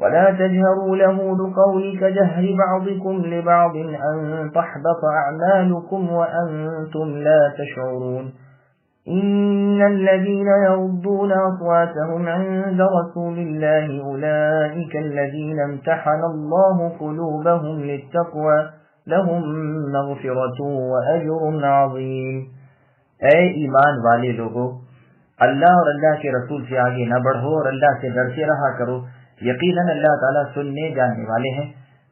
ولا تجهروا له بقول كجهر بعضكم لبعض أن تحبط أعمالكم وأنتم لا تشعرون إن الذين يغضون أصواتهم عند رسول الله أولئك الذين امتحن الله قلوبهم للتقوى لهم مغفرة وأجر عظيم۔ اے ایمان والے لوگو، اللہ اور اللہ کے رسول سے آگے نہ بڑھو اور اللہ سے ڈرتے رہا کرو، یقیناً اللہ تعالیٰ سننے جاننے والے ہیں۔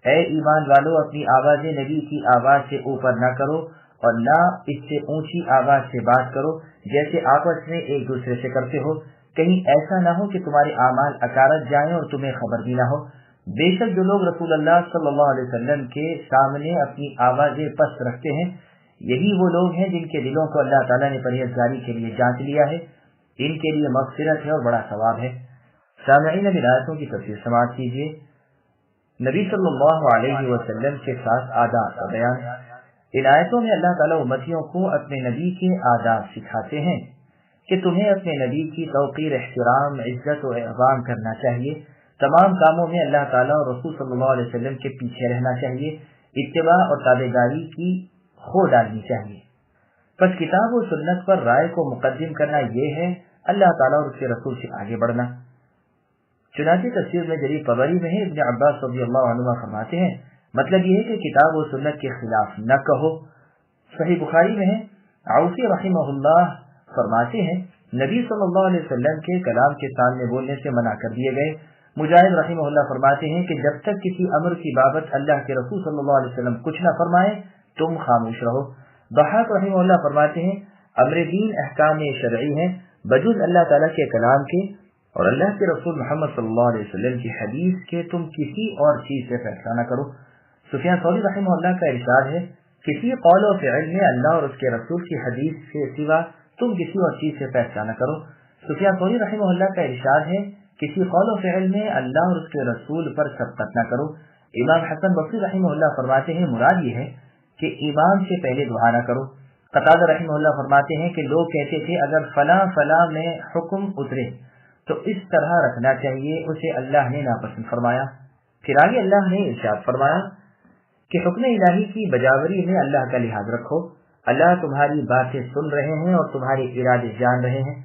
اے ایمان والو، اپنی آواز نبی کی آواز سے اوپر نہ کرو اور نہ اس سے اونچی آواز سے بات کرو جیسے آپس میں ایک دوسرے سے کرتے ہو، کہیں ایسا نہ ہو کہ تمہارے اعمال اکارت جائیں اور تمہیں خبر بھی نہ ہو۔ بے شک جو لوگ رسول اللہ صلی اللہ علیہ وسلم کے سامنے اپنی آوازیں پست رکھتے ہیں، یہی وہ لوگ ہیں جن کے دلوں کو اللہ تعالیٰ نے پرہیزگاری کے لیے جانچ لیا ہے، ان کے لیے مغفرت ہے اور بڑا ثواب ہے۔ سامعین، اب آیتوں کی تفسیر سماعت کیجیے۔ نبی صلی اللہ علیہ وسلم کے ساتھ آداب کا بیان۔ ان آیتوں میں اللہ تعالیٰ امتیوں کو اپنے نبی کے آداب سکھاتے ہیں کہ تمہیں اپنے نبی کی توقیر، احترام، عزت و احترام کرنا چاہیے، تمام کاموں میں اللہ تعالیٰ اور رسول صلی اللہ علیہ وسلم کے پیچھے رہنا چاہیے، اتباع اور تابعداری کی خو ڈالنی چاہیے۔ پس کتاب و سنت پر رائے کو مقدم کرنا یہ ہے اللہ تعالیٰ اور اس کے رسول سے آگے بڑھنا۔ چنانچہ تفسیر میں جریر طبری میں ہے، ابن عباس رضی اللہ عنہ فرماتے ہیں مطلب یہ ہے کہ کتاب و سنت کے خلاف نہ کہو۔ صحیح بخاری میں ہے، عوفی رحمہ اللہ فرماتے ہیں نبی صلی اللہ علیہ وسلم کے کلام کے سامنے بولنے سے منع کر دیے گئے۔ مجاہد رحمہ اللہ فرماتے ہیں کہ جب تک کسی امر کی بابت اللہ کے رسول صلی اللہ علیہ وسلم کچھ نہ فرمائے تم خاموش رہو۔ ضحاک رحمہ اللہ فرماتے ہیں امر دین احکام شرعی ہیں بجز اللہ تعالیٰ کے کلام کے اور اللہ کے رسول محمد صلی اللہ علیہ وسلم کی حدیث کے تم کسی اور چیز سے فیصلہ نہ کرو۔ سفیان ثوری رحمہ اللہ کا ارشاد ہے کسی قول و فعل میں اللہ اور اس کے رسول کی حدیث سے سوا تم کسی اور چیز سے فیصلہ نہ کرو۔ سفیان ثوری رحمہ اللہ کا ارشاد ہے کسی قول و فعل میں اللہ اور اس کے رسول پر سبقت نہ کرو۔ امام حسن بصری رحمہ اللہ فرماتے ہیں مراد یہ ہے کہ امام سے پہلے دعا نہ کرو۔ قتادہ رحمہ اللہ فرماتے ہیں کہ لوگ کہتے تھے اگر فلاں فلاں میں حکم اترے تو اس طرح رکھنا چاہیے، اسے اللہ نے ناپسند فرمایا۔ پھر آگے اللہ نے ارشاد فرمایا کہ حکم الہی کی بجاوری میں اللہ کا لحاظ رکھو، اللہ تمہاری باتیں سن رہے ہیں اور تمہارے ارادے جان رہے ہیں۔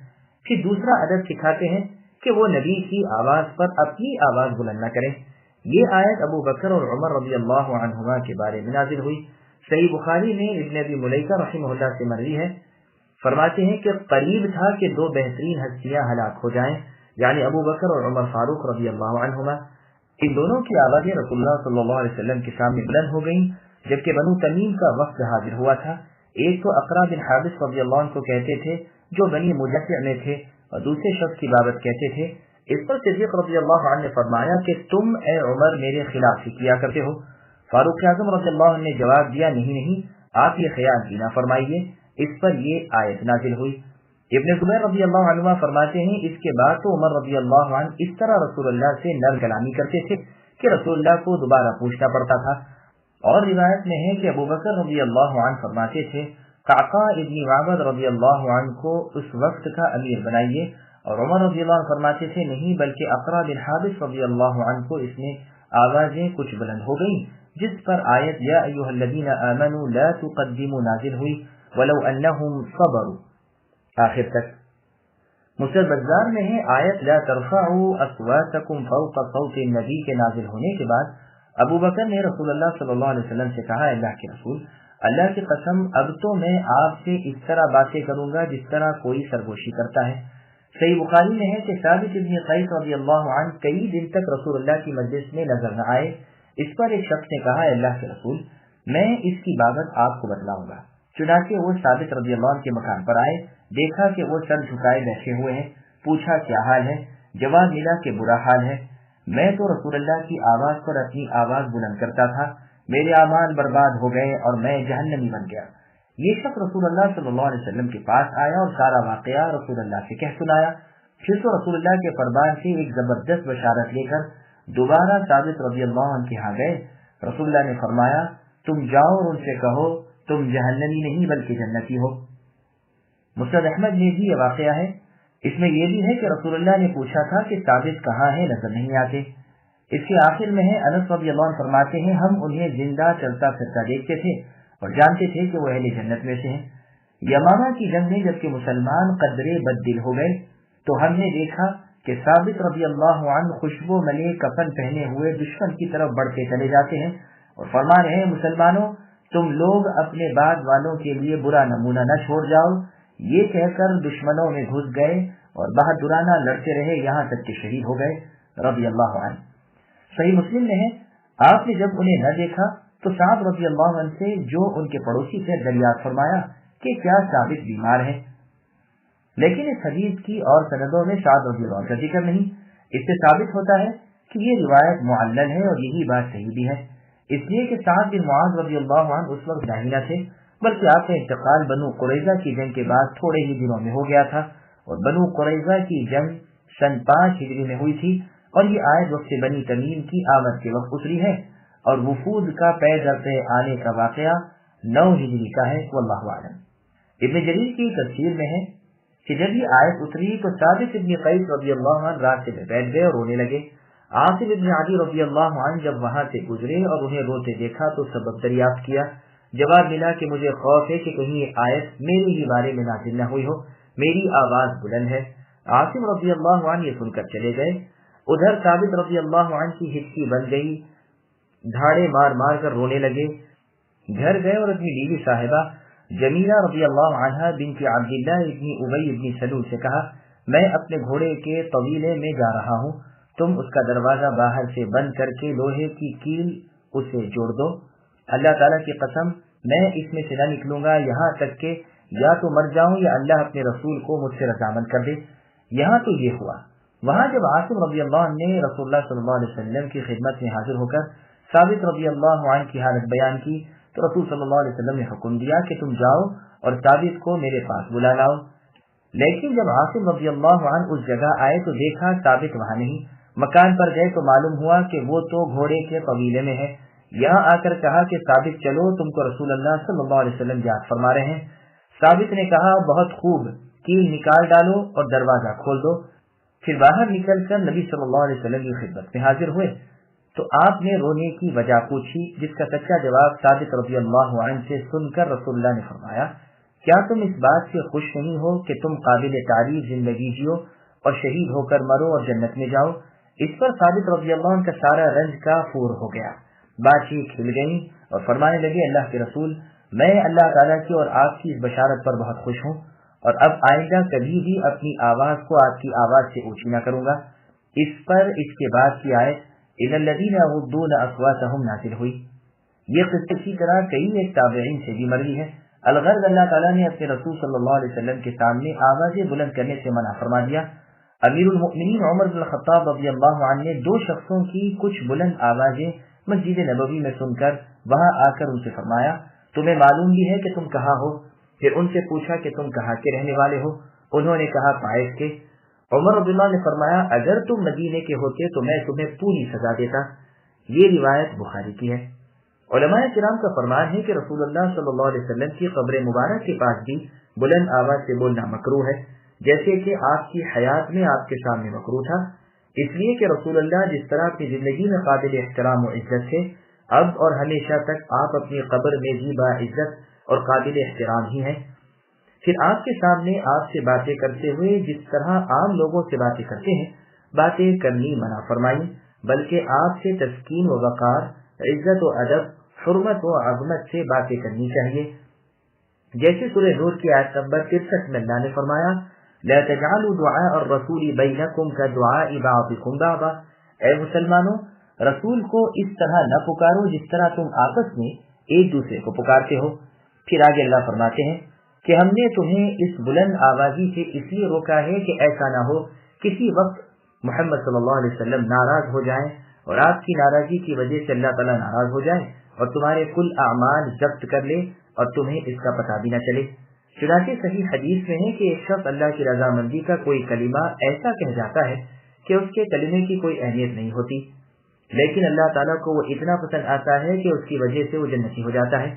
پھر دوسرا ادب سکھاتے ہیں کہ وہ نبی کی آواز پر اپنی آواز بلند نہ کریں۔ یہ آیت ابو بکر اور عمر رضی اللہ عنہما کے بارے میں نازل ہوئی۔ صحیح بخاری میں ابن ابی ملیکہ رحمہ اللہ سے مروی ہے، فرماتے ہیں کہ قریب تھا کہ دو بہترین ہستیاں ہلاک ہو جائیں، یعنی ابو بکر اور عمر فاروق رضی اللہ عنہما۔ ان دونوں کی آوازیں رسول اللہ صلی اللہ علیہ وسلم کے سامنے بلند ہو گئیں جبکہ بنو تمیم کا وقت حاضر ہوا تھا۔ ایک تو اقرا بن حابس رضی اللہ عنہ کو کہتے تھے جو بنی مجشع میں تھے، اور دوسرے شخص کی بابت کہتے تھے۔ اس پر صدیق رضی اللہ عنہ نے فرمایا کہ تم اے عمر میرے خلاف ہی کیا کرتے ہو۔ فاروق اعظم رضی اللہ عنہ نے جواب دیا نہیں، آپ یہ خیال بھی نہ فرمائیے۔ اس پر یہ آیت نازل ہوئی۔ ابن زبیر رضی اللہ عنہ فرماتے ہیں اس کے بعد تو عمر رضی اللہ عنہ اس طرح رسول اللہ سے نرم کلامی کرتے تھے کہ رسول اللہ کو دوبارہ پوچھنا پڑتا تھا۔ اور روایت میں ہے کہ ابو بکر رضی اللہ عنہ فرماتے تھے قعقاع ابن معبد رضی اللہ عنہ کو اس وقت کا امیر بنائیے، اور عمر رضی اللہ عنہ فرماتے تھے نہیں بلکہ اقرا بن حابس رضی اللہ عنہ کو اس میں آوازیں کچھ بلند ہو گئیں، جس پر آیت یا ایھا الذین آمنوا لا تقدموا نازل ہوئی ولو انہم صبروا آخر تک۔ مسند بزار میں ہے آیت لا ترفعوا اصواتکم فوق صوت النبی کے نازل ہونے کے بعد ابو بکر نے رسول اللہ صلی اللہ علیہ وسلم سے کہا اللہ کے رسول، اللہ کی قسم اب تو میں آپ سے اس طرح باتیں کروں گا جس طرح کوئی سرگوشی کرتا ہے۔ صحیح بخاری میں ہے کہ ثابت بن قیس رضی اللہ عنہ کئی دن تک رسول اللہ کی مجلس میں نظر نہ آئے۔ اس پر ایک شخص نے کہا اللہ کے رسول، میں اس کی بابت آپ کو بتلاؤں گا۔ چنانچہ وہ ثابت رضی اللہ عنہ کے مکان پر آئے، دیکھا کہ وہ سر جھکائے بیٹھے ہوئے ہیں، پوچھا کیا حال ہے؟ جواب ملا کہ برا حال ہے، میں تو رسول اللہ کی آواز پر اپنی آواز بلند کرتا تھا، میرے اعمال برباد ہو گئے اور میں جہنمی بن گیا۔ یہ شخص رسول اللہ صلی اللہ علیہ وسلم کے پاس آیا اور سارا واقعہ رسول اللہ سے کہہ سنایا۔ پھر تو رسول اللہ کے فرمان سے ایک زبردست بشارت لے کر دوبارہ ثابت رضی اللہ عنہ کے ہاں گئے۔ رسول اللہ نے فرمایا، تم جاؤ اور ان سے کہو تم جہنمی نہیں بلکہ جنتی ہو۔ مسند احمد میں بھی یہ واقعہ ہے۔ اس میں یہ بھی ہے کہ رسول اللہ نے پوچھا تھا کہ ثابت کہاں ہے، نظر نہیں آتے۔ اس کے آخر میں ہے، انس رضی اللہ عنہ فرماتے ہیں، ہم انہیں زندہ چلتا پھرتا دیکھتے تھے اور جانتے تھے کہ وہ اہل جنت میں سے ہیں۔ یمامہ کی جنگ میں جبکہ مسلمان قدرے بد دل ہو گئے تو ہم نے دیکھا کہ ثابت رضی اللہ عنہ خوشبو ملے کفن پہنے ہوئے دشمن کی طرف بڑھتے چلے جاتے ہیں اور فرما رہے ہیں، مسلمانوں تم لوگ اپنے بعد والوں کے لیے برا نمونہ نہ چھوڑ جاؤ۔ یہ کہہ کر دشمنوں میں گھس گئے اور بہادرانہ لڑتے رہے یہاں تک کہ شہید ہو گئے رضی اللہ عنہ۔ صحیح مسلم میں ہے، آپ نے جب انہیں نہ دیکھا تو سعد رضی اللہ عنہ سے جو ان کے پڑوسی سے دریافت فرمایا کہ کیا ثابت بیمار ہے، لیکن اس حدیث کی اور سندوں میں سعد رضی اللہ عنہ کا ذکر نہیں۔ اس سے ثابت ہوتا ہے کہ یہ روایت معلل ہے اور یہی بات صحیح بھی ہے، اس لیے کہ سعد بن معاذ رضی اللہ عنہ اس وقت داہی نہ تھے، بلکہ آپ کا انتقال بنو قریظہ کی جنگ کے بعد تھوڑے ہی دنوں میں ہو گیا تھا، اور بنو قریظہ کی جنگ سن 5 ہجری میں ہوئی تھی، اور یہ آیت وقت بنی تمیم کی آمد کے وقت اتری ہے، اور وفود کا پے در پے آنے کا واقعہ 9 ہجری کا ہے، واللہ اعلم۔ ابن جریر کی تفسیر میں ہے کہ جب یہ آیت اتری تو ثابت ابن قیس رضی اللہ عنہ راستے میں بیٹھ گئے اور رونے لگے۔ عاصم ابن عدی رضی اللہ عنہ جب وہاں سے گزرے اور انہیں روتے دیکھا تو سبب دریافت کیا۔ جواب ملا کہ مجھے خوف ہے کہ کہیں یہ آیت میرے ہی بارے میں نازل نہ ہوئی ہو، میری آواز بلند ہے۔ عاصم رضی اللہ عنہ یہ سن کر چلے گئے۔ ادھر ثابت رضی اللہ عنہ کی ہچکی بن گئی، دھاڑے مار مار کر رونے لگے۔ گھر گئے اور اپنی بیوی صاحبہ جمیلہ رضی اللہ عنہ بنت عبداللہ ابن ابی ابن سلول سے کہا، میں اپنے گھوڑے کے طویلے میں جا رہا ہوں، تم اس کا دروازہ باہر سے بند کر کے لوہے کی کیل اسے جوڑ دو۔ اللہ تعالیٰ کی قسم میں اس میں سے نہ نکلوں گا یہاں تک کہ یا تو مر جاؤں یا اللہ اپنے رسول کو مجھ سے رضامند کر دے۔ یہاں تو یہ ہوا۔ وہاں جب عاصم رضی اللہ عنہ نے رسول اللہ صلی اللہ علیہ وسلم کی خدمت میں حاضر ہو کر ثابت رضی اللہ عنہ کی حالت بیان کی تو رسول صلی اللہ علیہ وسلم نے حکم دیا کہ تم جاؤ اور ثابت کو میرے پاس بلا لاؤ۔ لیکن جب عاصم رضی اللہ عنہ اس جگہ آئے تو دیکھا ثابت وہاں نہیں۔ مکان پر گئے تو معلوم ہوا کہ وہ تو گھوڑے کے قبیلے میں ہے۔ یہاں آ کر کہا کہ ثابت چلو، تم کو رسول اللہ صلی اللہ علیہ وسلم یاد فرما رہے ہیں۔ ثابت نے کہا بہت خوب، کیل نکال ڈالو اور دروازہ کھول دو۔ پھر باہر نکل کر نبی صلی اللہ علیہ وسلم کی خدمت میں حاضر ہوئے تو آپ نے رونے کی وجہ پوچھی، جس کا سچا جواب ثابت رضی اللہ عنہ سے سن کر رسول اللہ نے فرمایا، کیا تم اس بات سے خوش نہیں ہو کہ تم قابل تعریف زندگی جیو اور شہید ہو کر مرو اور جنت میں جاؤ؟ اس پر ثابت رضی اللہ عنہ کا سارا رنج کا فور ہو گیا، باتیں کھل گئی اور فرمانے لگے، اللہ کے رسول، میں اللہ تعالیٰ کی اور آپ کی اس بشارت پر بہت خوش ہوں اور اب آئندہ کبھی بھی اپنی آواز کو آپ کی آواز سے اونچی نہ کروں گا۔ اس پر اس کے بعد کی آیت اِنَّ الَّذِينَ يَغُضُّونَ أَصْوَاتَهُمْ نازل ہوئی۔ یہ قصے کی طرح کئی ایک تابعین سے بھی مروی ہے۔ الغرض اللہ تعالیٰ نے اپنے رسول صلی اللہ علیہ وسلم کے سامنے آوازیں بلند کرنے سے منع فرما دیا۔ امیر المؤمنین عمر بن الخطاب رضی اللہ عنہ نے 2 شخصوں کی کچھ بلند آوازیں مسجد نبوی میں سن کر وہاں آ کر ان سے فرمایا، تمہیں معلوم بھی ہے کہ تم کہاں ہو؟ پھر ان سے پوچھا کہ تم کہاں کے رہنے والے ہو؟ انہوں نے کہا طائف کے۔ عمر رضی اللہ عنہ نے فرمایا، اگر تم مدینے کے ہوتے تو میں تمہیں پوری سزا دیتا۔ یہ روایت بخاری کی ہے۔ علماء کرام کا فرمان ہے کہ رسول اللہ صلی اللہ علیہ وسلم کی قبر مبارک کے پاس بھی بلند آواز سے بولنا مکروہ ہے، جیسے کہ آپ کی حیات میں آپ کے سامنے مکروہ تھا، اس لیے کہ رسول اللہ جس طرح اپنی زندگی میں قابل احترام و عزت تھے، اب اور ہمیشہ تک آپ اپنی قبر میں بھی باعزت اور قابل احترام ہی ہیں۔ پھر آپ کے سامنے آپ سے باتیں کرتے ہوئے جس طرح عام لوگوں سے باتیں کرتے ہیں باتیں کرنی منع فرمائی، بلکہ آپ سے تسکین و وقار، عزت و ادب، حرمت و عظمت سے باتیں کرنی چاہیے، جیسے سورہ نور کی آیت نمبر 63 میں اللہ نے فرمایا، لا تجعلوا دعاء الرسول بینکم کدعاء بعضکم بعضا، اے مسلمانوں رسول کو اس طرح نہ پکارو جس طرح تم آپس میں ایک دوسرے کو پکارتے ہو۔ پھر آگے اللہ فرماتے ہیں کہ ہم نے تمہیں اس بلند آوازی سے اس لیے روکا ہے کہ ایسا نہ ہو کسی وقت محمد صلی اللہ علیہ وسلم ناراض ہو جائیں اور آپ کی ناراضی کی وجہ سے اللہ تعالیٰ ناراض ہو جائے اور تمہارے کل اعمال ضبط کر لے اور تمہیں اس کا پتہ بھی نہ چلے۔ چنانچہ صحیح حدیث میں ہے کہ ایک شخص اللہ کی رضامندی کا کوئی کلمہ ایسا کہہ جاتا ہے کہ اس کے کلمے کی کوئی اہمیت نہیں ہوتی، لیکن اللہ تعالیٰ کو وہ اتنا پسند آتا ہے کہ اس کی وجہ سے وہ جنتی ہو جاتا ہے۔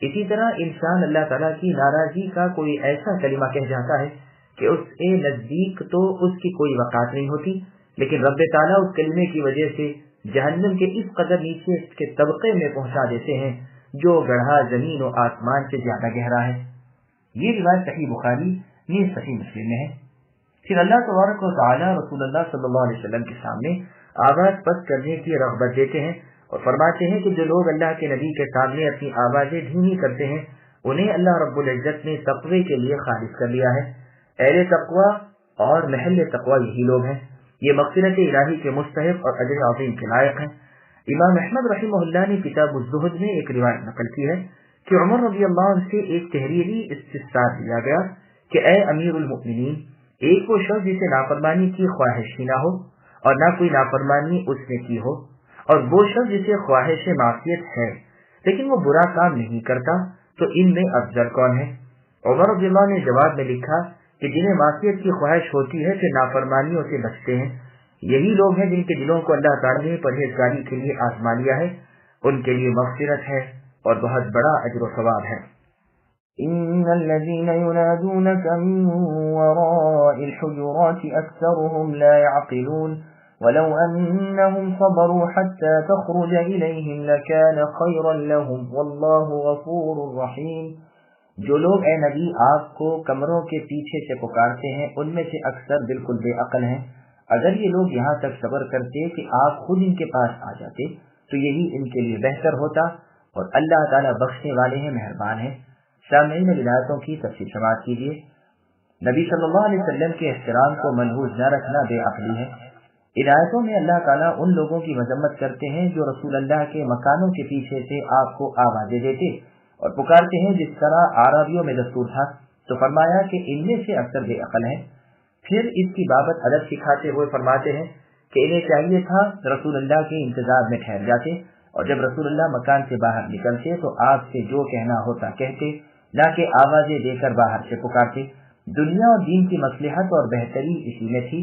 اسی طرح انسان اللہ تعالیٰ کی ناراضی کا کوئی ایسا کلمہ کہہ جاتا ہے کہ اس کے نزدیک تو اس کی کوئی وقعت نہیں ہوتی، لیکن رب تعالیٰ اس کلمے کی وجہ سے جہنم کے اس قدر نیچے کے طبقے میں پہنچا دیتے ہیں جو گڑھا زمین و آسمان سے زیادہ گہرا ہے۔ یہ روایت صحیح بخاری نیز صحیح مسلم میں ہے۔ پھر اللہ تبارک و تعالیٰ رسول اللہ صلی اللہ علیہ وسلم کے سامنے آواز پست کرنے کی رغبت دیتے ہیں اور فرماتے ہیں کہ جو لوگ اللہ کے نبی کے سامنے اپنی آوازیں دھیمی کرتے ہیں انہیں اللہ رب العزت نے تقوی کے لیے خالص کر لیا ہے۔ اہل تقوی اور محل تقوی یہی لوگ ہیں، یہ مغفرت الہی کے مستحق اور اجر عظیم کے لائق ہیں۔ امام احمد رحمہ اللہ نے کتاب الزہد میں ایک روایت نقل کی ہے کہ عمر رضی اللہ عنہ سے ایک تحریری استفسار دیا گیا کہ اے امیر المؤمنین، ایک وہ شخص جسے نافرمانی کی خواہش ہی نہ ہو اور نہ کوئی نافرمانی اس نے کی ہو، اور وہ شخص جسے خواہش معصیت ہے لیکن وہ برا کام نہیں کرتا، تو ان میں افضل کون ہے؟ عمر رضی اللہ نے جواب میں لکھا کہ جنہیں معصیت کی خواہش ہوتی ہے پھر نافرمانیوں سے بچتے ہیں، یہی لوگ ہیں جن کے دلوں کو اللہ تعالیٰ نے پرہیزگاری کے لیے آزما لیا ہے، ان کے لیے مغفرت ہے اور بہت بڑا اجر و ثواب ہے۔ ان الذين ينادونك من وراء الحجرات اكثرهم لا يعقلون ولو انهم صبروا حتى تخرج اليهم لكان خيرا لهم والله غفور رحيم۔ جو لوگ اے نبی آپ کو کمروں کے پیچھے سے پکارتے ہیں ان میں سے اکثر بالکل بے عقل ہیں، اگر یہ لوگ یہاں تک صبر کرتے کہ آپ خود ان کے پاس آ جاتے تو یہی ان کے لیے بہتر ہوتا، اور اللہ تعالیٰ بخشنے والے ہیں، مہربان ہیں۔ سامعین ولایتوں کی تفصیل سماعت کیجیے۔ نبی صلی اللہ علیہ وسلم کے احترام کو ملحوظ نہ رکھنا بے عقلی ہے۔ ان آیتوں میں اللہ تعالیٰ ان لوگوں کی مذمت کرتے ہیں جو رسول اللہ کے مکانوں کے پیچھے سے آپ کو آوازیں دیتے اور پکارتے ہیں جس طرح عربیوں میں دستور تھا، تو فرمایا کہ ان میں سے اکثر بے عقل ہیں۔ پھر اس کی بابت ادب سکھاتے ہوئے فرماتے ہیں کہ انہیں چاہیے تھا رسول اللہ کے انتظار میں ٹھہر جاتے، اور جب رسول اللہ مکان سے باہر نکلتے تو آپ سے جو کہنا ہوتا کہتے، نہ کہ آوازیں دے کر باہر سے پکارتے۔ دنیا اور دین کی مصلحت اور بہتری اسی میں تھی۔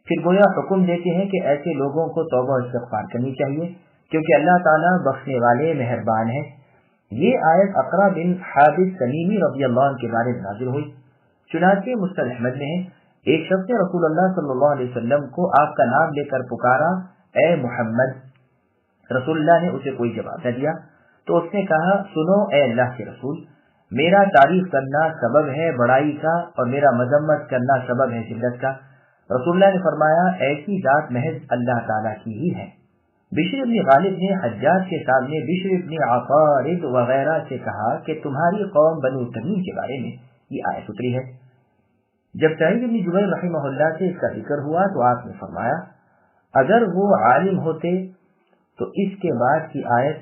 پھر گویا حکم دیتے ہیں کہ ایسے لوگوں کو توبہ و استغفار کرنی چاہیے کیونکہ اللہ تعالیٰ بخشنے والے مہربان ہے۔ یہ آیت اقرا بن حابس تمیمی رضی اللہ عنہ کے بارے میں نازل ہوئی۔ چنانچہ مسند احمد میں ہے ایک شخص نے رسول اللہ صلی اللہ علیہ وسلم کو آپ کا نام لے کر پکارا، اے محمد۔ رسول اللہ نے اسے کوئی جواب نہ دیا تو اس نے کہا، سنو اے اللہ کے رسول، میرا تعریف کرنا سبب ہے بڑائی کا اور میرا مذمت کرنا سبب ہے ذلت کا۔ رسول اللہ نے فرمایا، ایسی ذات محض اللہ تعالیٰ کی ہی ہے۔ بشر ابن غالب نے حجاج کے سامنے بشر ابن عطارد وغیرہ سے کہا کہ تمہاری قوم بنو تمیم کے بارے میں یہ آیت اتری ہے۔ جب سعید بن جبیر رحمہ اللہ سے اس کا ذکر ہوا تو آپ نے فرمایا، اگر وہ عالم ہوتے تو اس کے بعد کی آیت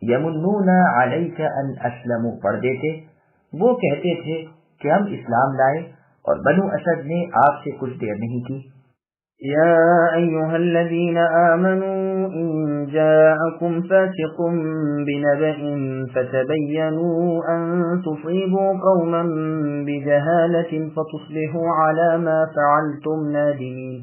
یمنون علیک ان اسلموا پڑھ دیتے۔ وہ کہتے تھے کہ ہم اسلام لائے اور بنو اسد نے آپ سے کچھ دیر نہیں کی۔ یا ایھا الذین آمنوا ان جاءکم فاسق بنبأ فتبینوا ان تصیبوا قوما بجہالة فتصبحوا علی ما فعلتم نادمین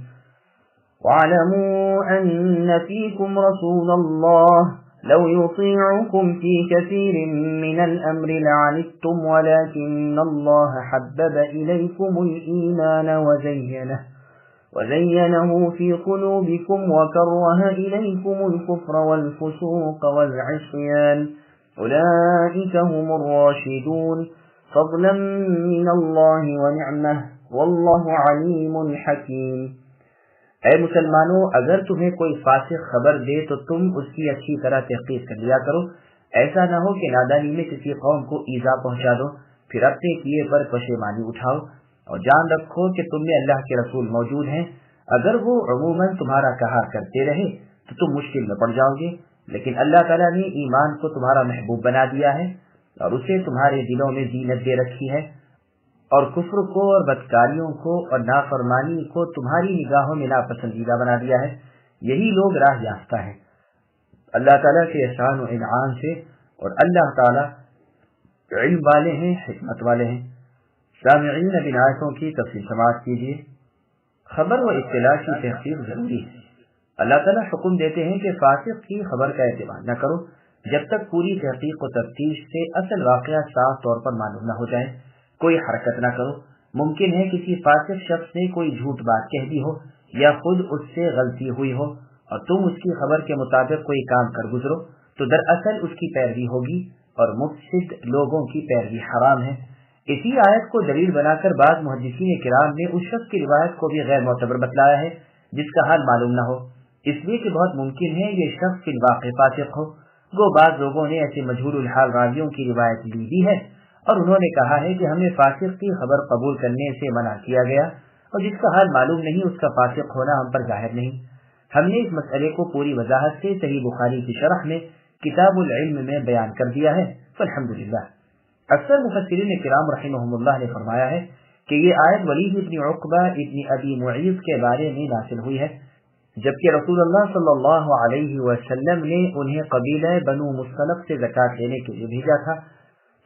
واعلموا ان فیکم رسول اللہ لو يطيعكم في كثير من الأمر لعنتم ولكن الله حبب إليكم الإيمان وزينه في قلوبكم وكره إليكم الكفر والفسوق والعصيان أولئك هم الراشدون فضلا من الله ونعمه والله عليم حكيم۔ اے مسلمانوں، اگر تمہیں کوئی فاسق خبر دے تو تم اس کی اچھی طرح تحقیق کر لیا کرو، ایسا نہ ہو کہ نادانی میں کسی قوم کو ایذا پہنچا دو، پھر اپنے کیے پر پشیمانی اٹھاؤ، اور جان رکھو کہ تم میں اللہ کے رسول موجود ہیں۔ اگر وہ عموماً تمہارا کہا کرتے رہے تو تم مشکل میں پڑ جاؤ گے، لیکن اللہ تعالیٰ نے ایمان کو تمہارا محبوب بنا دیا ہے اور اسے تمہارے دلوں میں زینت دے رکھی ہے۔ اور کفر کو اور بدکاریوں کو اور نافرمانی کو تمہاری نگاہوں میں ناپسندیدہ بنا دیا ہے، یہی لوگ راہ یافتہ ہیں اللہ تعالیٰ کے احسان و انعام سے، اور اللہ تعالیٰ علم والے ہیں، حکمت والے ہیں۔ سامعین اب آیتوں کی تفصیل سماعت کیجیے۔ خبر و اطلاع کی تحقیق ضروری ہے۔ اللہ تعالیٰ حکم دیتے ہیں کہ فاسق کی خبر کا اعتماد نہ کرو جب تک پوری تحقیق و تفتیش سے اصل واقعہ صاف طور پر معلوم نہ ہو جائے۔ کوئی حرکت نہ کرو، ممکن ہے کسی فاسق شخص نے کوئی جھوٹ بات کہہ دی ہو یا خود اس سے غلطی ہوئی ہو اور تم اس کی خبر کے مطابق کوئی کام کر گزرو تو دراصل اس کی پیروی ہوگی اور مفسد لوگوں کی پیروی حرام ہے۔ اسی آیت کو دلیل بنا کر بعض محدثین کرام نے اس شخص کی روایت کو بھی غیر معتبر بتلایا ہے جس کا حال معلوم نہ ہو، اس لیے کہ بہت ممکن ہے یہ شخص فی الواقع فاسق ہو۔ وہ بعض لوگوں نے ایسے مجہول الحال راویوں کی روایت لی بھی ہے اور انہوں نے کہا ہے کہ ہمیں فاسق کی خبر قبول کرنے سے منع کیا گیا، اور جس کا حال معلوم نہیں اس کا فاسق ہونا ہم پر ظاہر نہیں۔ ہم نے اس مسئلے کو پوری وضاحت سے صحیح بخاری کی شرح میں کتاب العلم میں بیان کر دیا ہے، الحمدللہ۔ اکثر مفسرین کرام رحمہم اللہ نے فرمایا ہے کہ یہ آیت ولید ابن عقبہ ابن ابی معیط کے بارے میں نازل ہوئی ہے، جبکہ رسول اللہ صلی اللہ علیہ وسلم نے انہیں قبیلہ بنو مصطلق سے زکوٰۃ لینے کے لیے بھیجا تھا۔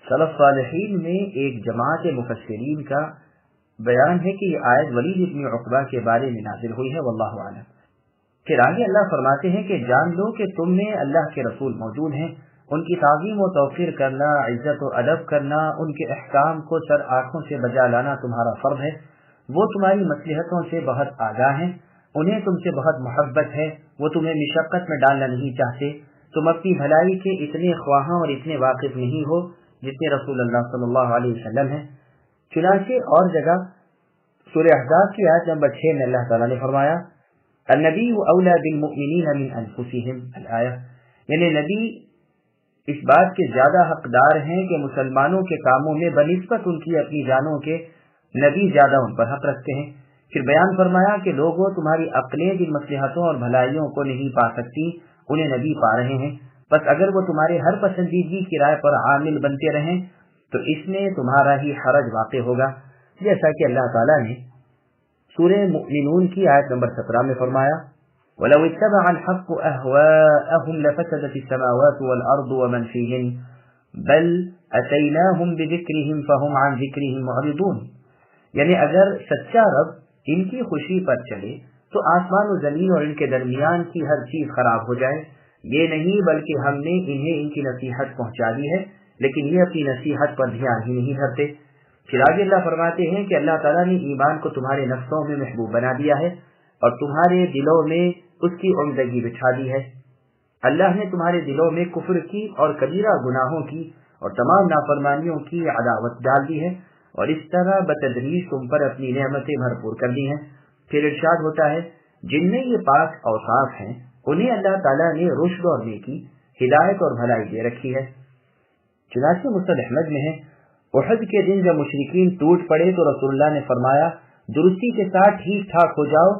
سلف صالحین میں ایک جماعت مفسرین کا بیان ہے کہ یہ آیت ولید ابن عقبہ کے بارے میں نازل ہوئی ہے، واللہ اعلم۔ پھر آگے اللہ فرماتے ہیں کہ جان لو کہ تم میں اللہ کے رسول موجود ہیں، ان کی تعظیم و توقیر کرنا، عزت و ادب کرنا، ان کے احکام کو سر آنکھوں سے بجا لانا تمہارا فرض ہے۔ وہ تمہاری مصلحتوں سے بہت آگاہ ہیں، انہیں تم سے بہت محبت ہے، وہ تمہیں مشقت میں ڈالنا نہیں چاہتے، تم اپنی بھلائی کے اتنے خواہاں اور اتنے واقف نہیں ہو جتنے رسول اللہ صلی اللہ علیہ وسلم ہیں۔ چنانچہ اور جگہ سورہ احزاب کی آیت نمبر 6 میں اللہ تعالیٰ نے فرمایا النبی اولی بالمؤمنین من انفسہم الآیہ، یعنی نبی اس بات کے زیادہ حقدار ہیں کہ مسلمانوں کے کاموں میں بنسبت ان کی اپنی جانوں کے نبی زیادہ ان پر حق رکھتے ہیں۔ پھر بیان فرمایا کہ لوگوں تمہاری عقلیں جن مصلحتوں اور بھلائیوں کو نہیں پا سکتی انہیں نبی پا رہے ہیں، بس اگر وہ تمہارے ہر پسندیدگی کی رائے پر عامل بنتے رہیں تو اس میں تمہارا ہی حرج واقع ہوگا، جیسا کہ اللہ تعالیٰ نے سورہ مؤمنون کی آیت نمبر 17 میں فرمایا وَلَوِ اتَّبَعَ الْحَقُّ أَهْوَاءَهُمْ لَفَسَدَتِ السَّمَاوَاتُ وَالْأَرْضُ وَمَنْ فِيهِنْ بَلْ أَتَيْنَاهُمْ بِذِكْرِهِمْ فَهُمْ عَنْ ذِكْرِهِمْ مُعْرِضُونَ، یعنی اگر سچا رب ان کی خوشی پر چلے تو آسمان و زمین اور ان کے درمیان کی ہر چیز خراب ہو جائے، یہ نہیں بلکہ ہم نے انہیں ان کی نصیحت پہنچا دی ہے لیکن یہ اپنی نصیحت پر دھیان ہی نہیں دھرتے۔ پھر آگے اللہ فرماتے ہیں کہ اللہ تعالیٰ نے ایمان کو تمہارے نفسوں میں محبوب بنا دیا ہے اور تمہارے دلوں میں اس کی عمدگی بچھا دی ہے۔ اللہ نے تمہارے دلوں میں کفر کی اور کبیرہ گناہوں کی اور تمام نافرمانیوں کی عداوت ڈال دی ہے اور اس طرح بتدریج تم پر اپنی نعمتیں بھرپور کر دی ہیں۔ پھر ارشاد ہوتا ہے جن میں یہ پاک اوصاف ہیں انہیں اللہ تعالیٰ نے رشد اور نیکی، ہدایت اور بھلائی دے رکھی ہے۔ چنانچہ مسند احمد میں ہے احد کے دن جب مشرکین ٹوٹ پڑے تو رسول اللہ نے فرمایا درستی کے ساتھ ٹھیک ٹھاک ہو جاؤ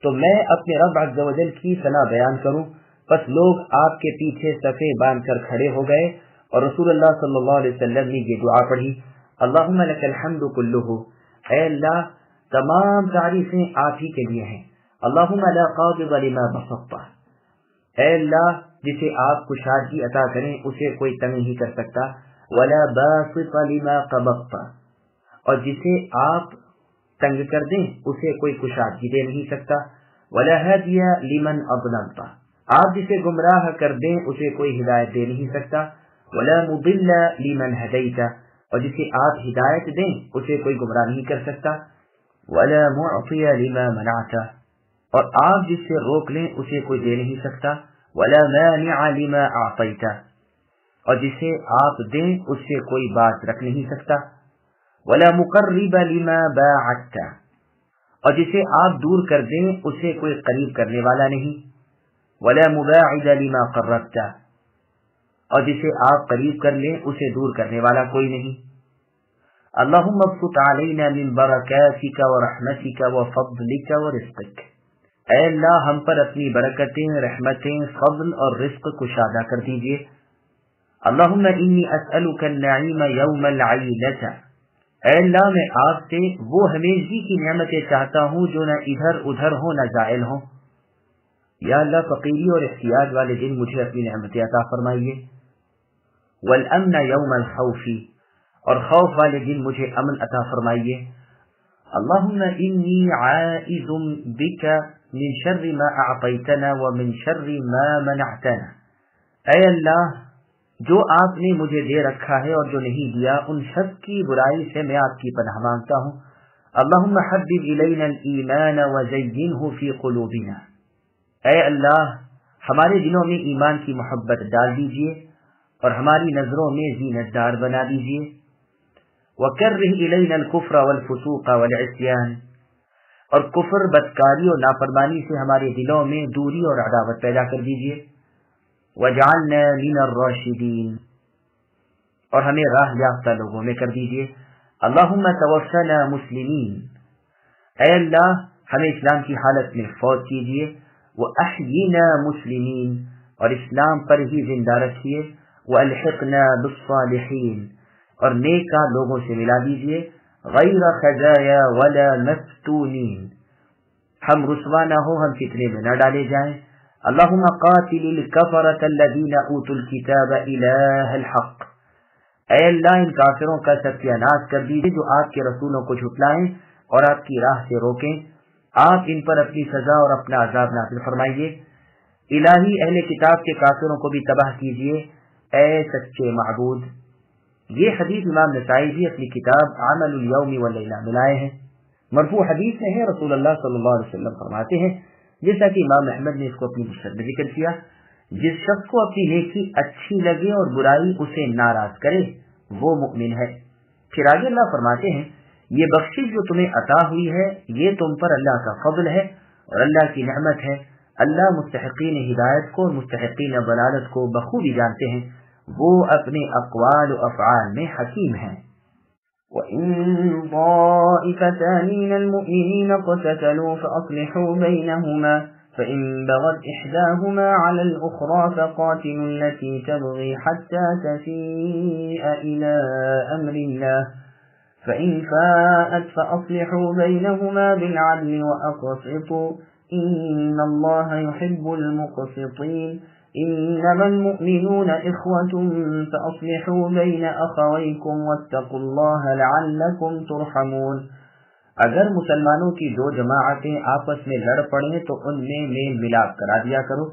تو میں اپنے رب عز و جل کی ثنا بیان کروں۔ بس لوگ آپ کے پیچھے صفیں باندھ کر کھڑے ہو گئے اور رسول اللہ صلی اللہ علیہ وسلم نے یہ دعا پڑھی اللہم لک الحمد کلہ، اے اللہ تمام تعریفیں آپ ہی کے لیے ہیں، اللہم لا قابض لما بسطت، اے اللہ جسے آپ کشادگی عطا کریں اسے کوئی تنگ نہیں کر سکتا، ولا باسط لما قبضت، اور جسے آپ تنگ کر دیں اسے کوئی کشادگی دے نہیں سکتا، ولا ہادی لمن اضللت، آپ جسے گمراہ کر دیں اسے کوئی ہدایت دے نہیں سکتا، ولا مضل لمن ہدیت، اور جسے آپ ہدایت دیں اسے کوئی گمراہ نہیں کر سکتا، ولا معطی لما منعت، اور آپ جس سے روک لیں اسے کوئی دے نہیں سکتا، ولا مانع لما اعطیت، اور جسے آپ دیں اس سے کوئی بات رکھ نہیں سکتا، ولا مقرب لما باعدت، اور جسے آپ دور کر دیں اسے کوئی قریب کرنے والا نہیں، ولا مباعد لما قربت، اور جسے آپ قریب کر لیں اسے دور کرنے والا کوئی نہیں۔ اللہم ابسط علینا من برکاتک ورحمتک وفضلک ورزقک، اے اللہ ہم پر اپنی برکتیں، رحمتیں، فضل اور رزق کشادہ کر دیجیے۔ اللہم انی اسألک النعیم یوم العیلۃ، اے اللہ میں آپ سے وہ ہمیشگی کی نعمتیں چاہتا ہوں جو نہ ادھر ادھر ہوں نہ زائل ہوں۔ یا اللہ فقیری اور احتیاج والے دن مجھے اپنی نعمتیں عطا فرمائیے۔ والامن یوم الخوف، اور خوف والے دن مجھے امن عطا فرمائیے۔ اللہم انی عائذ بک من شر ما اعطیتنا ومن شر ما منعتنا، اے اللہ جو آپ نے مجھے دے رکھا ہے اور جو نہیں دیا، ان سب کی برائی سے میں آپ کی پناہ مانگتا ہوں۔ اللہم حبب الینا الایمان وزینہ فی قلوبنا، اے اللہ ہمارے دلوں میں ایمان کی محبت ڈال دیجئے اور ہماری نظروں میں زینت دار بنا دیجئے۔ وکرہ الینا الکفر والفسوق والعصیان، اور کفر، بدکاری اور نافرمانی سے ہمارے دلوں میں دوری اور عداوت پیدا کر دیجئے۔ وجعلنا من الراشدین، اور ہمیں راہ یافتہ لوگوں میں کر دیجئے۔ اللہم توفنا مسلمین، اے اللہ ہمیں اسلام کی حالت میں فوت کیجئے۔ وَأَحْيِنَا مُسْلِمِينَ، اور اسلام پر ہی زندہ رکھیے۔ وَأَلْحِقْنَا بِالصَّالِحِينَ، اور نیکا لوگوں سے ملا دیجئے۔ غَيْرَ خَزَايَا وَلَا مَفْتُونِينَ، ہم رسوا نہ ہو، ہم فتنے میں نہ ڈالے جائیں۔ اللہم قاتل الکفرة الذین اوتوا الکتاب الہ الحق، اے اللہ ان کافروں کا ستیہ ناش کر دیجئے جو آپ کے رسولوں کو جھٹلائیں اور آپ کی راہ سے روکیں۔ آپ ان پر اپنی سزا اور اپنا عذاب نازل فرمائیے۔ الہی اہل کتاب کے کافروں کو بھی تباہ کیجیے اے سچے معبود۔ یہ حدیث امام نسائی بھی اپنی کتاب عمل الیوم واللیلہ میں لائے ہیں۔ مرفوع حدیث میں ہے، رسول اللہ صلی اللہ علیہ وسلم فرماتے ہیں، جیسا کہ امام احمد نے اس کو اپنی مسند میں ذکر کیا، جس شخص کو اپنی نیکی اچھی لگے اور برائی اسے ناراض کرے وہ مؤمن ہے۔ پھر آگے اللہ فرماتے ہیں، یہ بخشش جو تمہیں عطا ہوئی ہے یہ تم پر اللہ کا فضل ہے اور اللہ کی نعمت ہے۔ اللہ مستحقین ہدایت کو اور مستحقین ضلالت کو بخوبی جانتے ہیں، وہ اپنے اقوال و افعال میں حکیم ہیں۔ وَإِن طَائِفَتَانِ مِنَ الْمُؤْمِنِينَ اقْتَتَلُوا فَأَصْلِحُوا بَيْنَهُمَا فَإِن بَغَتْ إِحْدَاهُمَا عَلَى الْأُخْرَى فَقَاتِلُوا الَّتِي تَبْغِي حَتَّى تَفِيءَ إِلَى أَمْرِ اللَّهِ فَإِن فَاءَتْ فَأَصْلِحُوا بَيْنَهُمَا بِالْعَدْلِ وَأَقْسِطُوا إِنَّ اللَّهَ يُحِبُّ الْمُقْسِطِينَ إِنَّمَا الْمُؤْمِنُونَ إِخْوَةٌ فَأَصْلِحُوا بَيْنَ أَخَوَيْكُمْ وَاتَّقُوا اللَّهَ لَعَلَّكُمْ تُرْحَمُونَ۔ اگر مسلمانوں کی دو جماعتیں آپس میں لڑ پڑیں تو ان میں میل ملاپ کرا دیا کرو،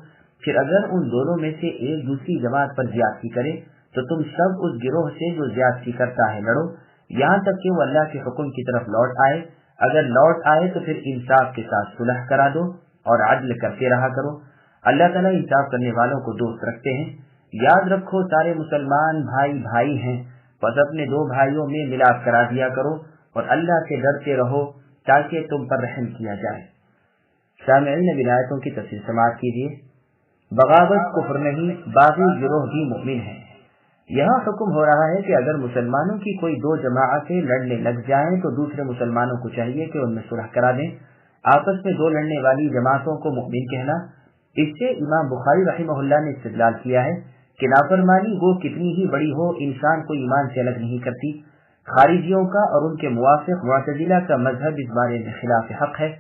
پھر اگر ان دونوں میں سے ایک دوسری جماعت پر زیادتی کرے تو تم سب اس گروہ سے جو زیادتی کرتا ہے لڑو، یہاں تک کہ وہ اللہ کے حکم کی طرف لوٹ آئے۔ اگر لوٹ آئے تو پھر انصاف کے ساتھ صلح کرا دو اور عدل کرتے رہا کرو۔ اللہ تعالیٰ انصاف کرنے والوں کو دوست رکھتے ہیں۔ یاد رکھو سارے مسلمان بھائی بھائی ہیں، بس اپنے دو بھائیوں میں ملاپ کرا دیا کرو اور اللہ سے ڈرتے رہو تاکہ تم پر رحم کیا جائے۔ سامعین ولایتوں کی تفصیل سماعت کیجیے۔ بغاوت کفر نہیں، باغی گروہ بھی مومن ہے۔ یہاں حکم ہو رہا ہے کہ اگر مسلمانوں کی کوئی دو جماعتیں لڑنے لگ جائیں تو دوسرے مسلمانوں کو چاہیے کہ ان میں صلح کرا دیں۔ آپس میں دو لڑنے والی جماعتوں کو مومن کہنا، اس سے امام بخاری رحمہ اللہ نے استدلال کیا ہے کہ نافرمانی وہ کتنی ہی بڑی ہو انسان کو ایمان سے الگ نہیں کرتی۔ خارجیوں کا اور ان کے موافق معتزلہ کا مذہب اس بارے میں خلاف حق ہے۔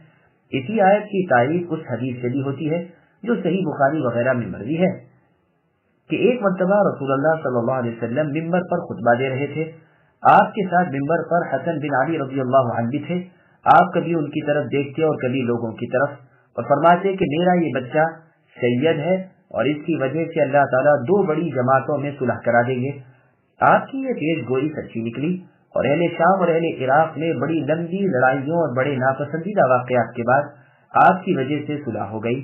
اسی آیت کی تعریف اس حدیث سے بھی ہوتی ہے جو صحیح بخاری وغیرہ میں مروی ہے کہ ایک مرتبہ رسول اللہ صلی اللہ علیہ وسلم ممبر پر خطبہ دے رہے تھے۔ آپ کے ساتھ ممبر پر حسن بن علی رضی اللہ عنہ بھی تھے۔ آپ کبھی ان کی طرف دیکھتے اور کبھی لوگوں کی طرف اور فرماتے کہ میرا یہ بچہ سید ہے اور اس کی وجہ سے اللہ تعالیٰ دو بڑی جماعتوں میں صلح کرا دیں گے۔ آپ کی یہ پیش گوئی سچی نکلی اور اہل شام اور اہل عراق میں بڑی لمبی لڑائیوں اور بڑے ناپسندیدہ واقعات کے بعد آپ کی وجہ سے صلح ہو گئی۔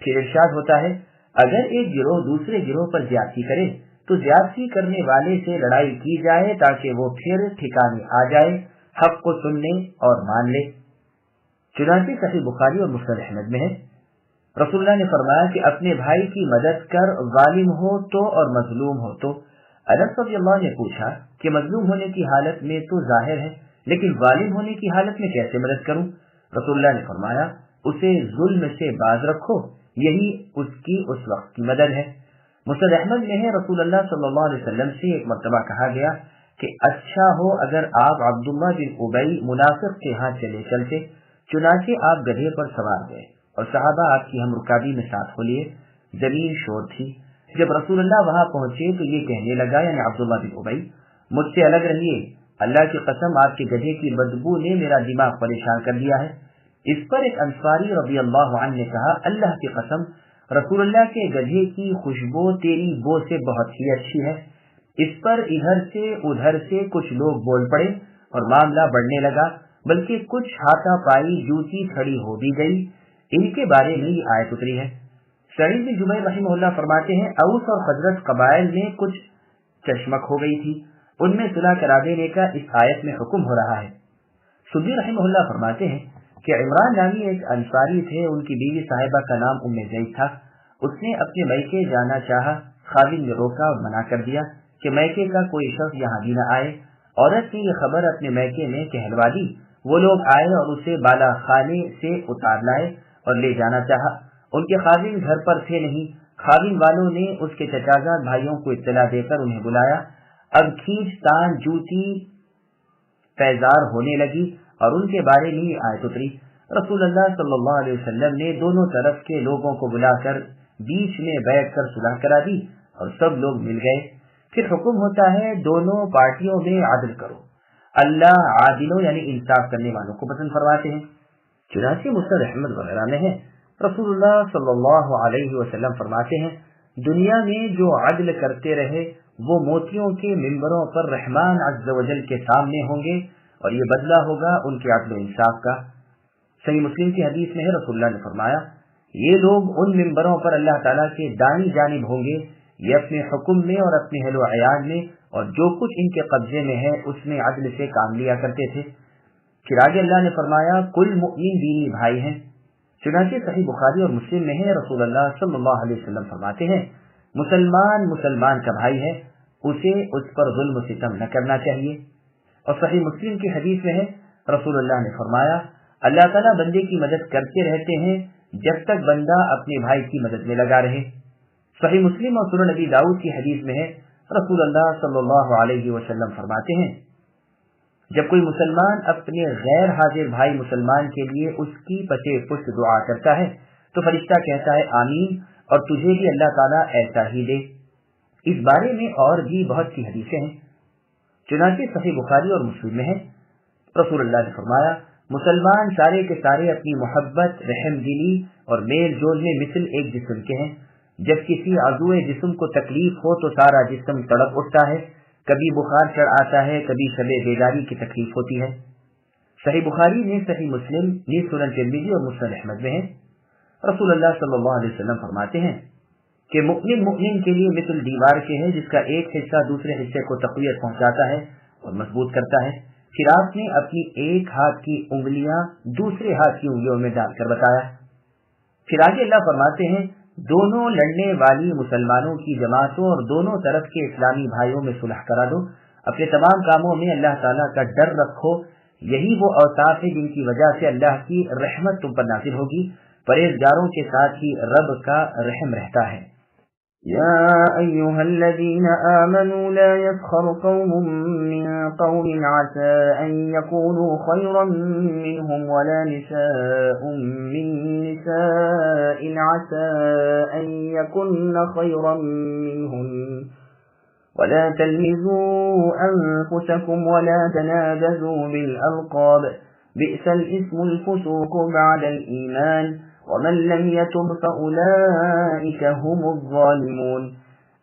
پھر ارشاد ہوتا ہے، اگر ایک گروہ دوسرے گروہ پر زیادتی کرے تو زیادتی کرنے والے سے لڑائی کی جائے تاکہ وہ پھر ٹھکانے آ جائے، حق کو سننے اور مان لے۔ چنانچہ صحیح بخاری اور مسند احمد میں ہے، رسول اللہ نے فرمایا کہ اپنے بھائی کی مدد کر، ظالم ہو تو اور مظلوم ہو تو۔ انس رضی اللہ نے پوچھا کہ مظلوم ہونے کی حالت میں تو ظاہر ہے لیکن ظالم ہونے کی حالت میں کیسے مدد کروں؟ رسول اللہ نے فرمایا اسے ظلم سے باز رکھو، یہی اس کی اس وقت کی مدد ہے۔ مسند احمد میں ہے، رسول اللہ صلی اللہ علیہ وسلم سے ایک مرتبہ کہا گیا کہ اچھا ہو اگر آپ عبداللہ بن ابی منافق کے ہاں چلے چلتے، چنانچہ آپ گدھے پر سوار گئے اور صحابہ آپ کی ہم رکابی میں ساتھ ہو لیے۔ زمین شور تھی۔ جب رسول اللہ وہاں پہنچے تو یہ کہنے لگا، یعنی عبداللہ بن ابی، مجھ سے الگ رہیے، اللہ کی قسم آپ کے گدھے کی بدبو نے میرا دماغ پریشان کر دیا ہے۔ اس پر ایک انصاری رضی اللہ عنہ نے کہا، اللہ کی قسم رسول اللہ کے گدھے کی خوشبو تیری بو سے بہت ہی اچھی ہے۔ اس پر ادھر سے ادھر سے کچھ لوگ بول پڑے اور معاملہ بڑھنے لگا، بلکہ کچھ ہاتھا پائی جوتی کھڑی ہو بھی گئی۔ ان کے بارے میں یہ آیت اتری ہے۔ سعید بن جبیر رحمہ اللہ فرماتے ہیں، اوس اور خزرج قبائل میں کچھ چشمک ہو گئی تھی، ان میں صلح کرا دینے کا اس آیت میں حکم ہو رہا ہے۔ سدی رحمہ اللہ فرماتے ہیں کہ عمران نامی ایک انصاری تھے، ان کی بیوی صاحبہ کا نام ام زید تھا۔ اس نے اپنے میکے جانا چاہا، خادم نے روکا اور منع کر دیا کہ میکے کا کوئی شخص یہاں بھی نہ آئے۔ عورت نے یہ خبر اپنے میکے میں کہلوا دی۔ وہ لوگ آئے اور اسے بالا خانے سے اتار لائے اور لے جانا چاہا۔ ان کے خادم گھر پر تھے نہیں۔ خادم والوں نے اس کے چچازاد بھائیوں کو اطلاع دے کر انہیں بلایا۔ اب کھینچ تان جوتی پیزار ہونے لگی اور ان کے بارے میں یہ آیت اتری۔ رسول اللہ صلی اللہ علیہ وسلم نے دونوں طرف کے لوگوں کو بلا کر بیچ میں بیٹھ کر صلح کرا دی اور سب لوگ مل گئے۔ پھر حکم ہوتا ہے دونوں پارٹیوں میں عدل کرو، اللہ عادلوں یعنی انصاف کرنے والوں کو پسند فرماتے ہیں۔ چنانچہ مسند احمد وغیرہ میں ہے، رسول اللہ صلی اللہ علیہ وسلم فرماتے ہیں، دنیا میں جو عدل کرتے رہے وہ موتیوں کے ممبروں پر رحمان عز و جل کے سامنے ہوں گے اور یہ بدلہ ہوگا ان کے عدل و انصاف کا۔ صحیح مسلم کی حدیث میں ہے، رسول اللہ نے فرمایا، یہ لوگ ان ممبروں پر اللہ تعالیٰ کے دائیں جانب ہوں گے، یہ اپنے حکم میں اور اپنے اہل و عیال میں اور جو کچھ ان کے قبضے میں ہے اس میں عدل سے کام لیا کرتے تھے۔ پھر آگے اللہ نے فرمایا، کل مؤمن دینی بھائی ہیں۔ چنانچہ صحیح بخاری اور مسلم میں ہے، رسول اللہ صلی اللہ علیہ وسلم فرماتے ہیں، مسلمان مسلمان کا بھائی ہے، اسے اس پر ظلم و ستم نہ کرنا چاہیے۔ اور صحیح مسلم کی حدیث میں ہے، رسول اللہ نے فرمایا، اللہ تعالیٰ بندے کی مدد کرتے رہتے ہیں جب تک بندہ اپنے بھائی کی مدد میں لگا رہے۔ صحیح مسلم اور سنن نبی داؤد کی حدیث میں ہے، رسول اللہ صلی اللہ علیہ وسلم فرماتے ہیں، جب کوئی مسلمان اپنے غیر حاضر بھائی مسلمان کے لیے اس کی پچے پشت دعا کرتا ہے تو فرشتہ کہتا ہے آمین، اور تجھے بھی اللہ تعالیٰ ایسا ہی دے۔ اس بارے میں اور بھی بہت سی حدیثیں ہیں۔ چنانچہ صحیح بخاری اور مسلم میں ہے، رسول اللہ نے فرمایا، مسلمان سارے کے سارے اپنی محبت، رحم دلی اور میل جول میں مثل ایک جسم کے ہیں۔ جب کسی عضو جسم کو تکلیف ہو تو سارا جسم تڑپ اٹھتا ہے، کبھی بخار چڑھ آتا ہے، کبھی شب بیداری کی تکلیف ہوتی ہے۔ صحیح بخاری میں، صحیح مسلم میں، سنن ترمذی اور مسند احمد میں ہے، رسول اللہ صلی اللہ علیہ وسلم فرماتے ہیں کہ مومن کے لیے مثل دیوار کے ہے جس کا ایک حصہ دوسرے حصے کو تقویت پہنچاتا ہے اور مضبوط کرتا ہے۔ پھر آپ نے اپنی ایک ہاتھ کی انگلیاں دوسرے ہاتھ کی انگلیوں میں ڈال کر بتایا۔ پھر آگے اللہ فرماتے ہیں، دونوں لڑنے والی مسلمانوں کی جماعتوں اور دونوں طرف کے اسلامی بھائیوں میں صلح کرا دو، اپنے تمام کاموں میں اللہ تعالیٰ کا ڈر رکھو، یہی وہ اوصاف ہے جن کی وجہ سے اللہ کی رحمت تم پر نازل ہوگی، پرہیزگاروں کے ساتھ ہی رب کا رحم رہتا ہے۔ يا أيها الذين آمنوا لا يسخر قوم من قوم عسى أن يكونوا خيرا منهم ولا نساء من نساء عسى أن يكن خيرا منهن ولا تلمزوا أنفسكم ولا تنابزوا بالألقاب بئس الاسم الفسوق بعد الإيمان ومن لم يتب فأولئك هم الظالمون۔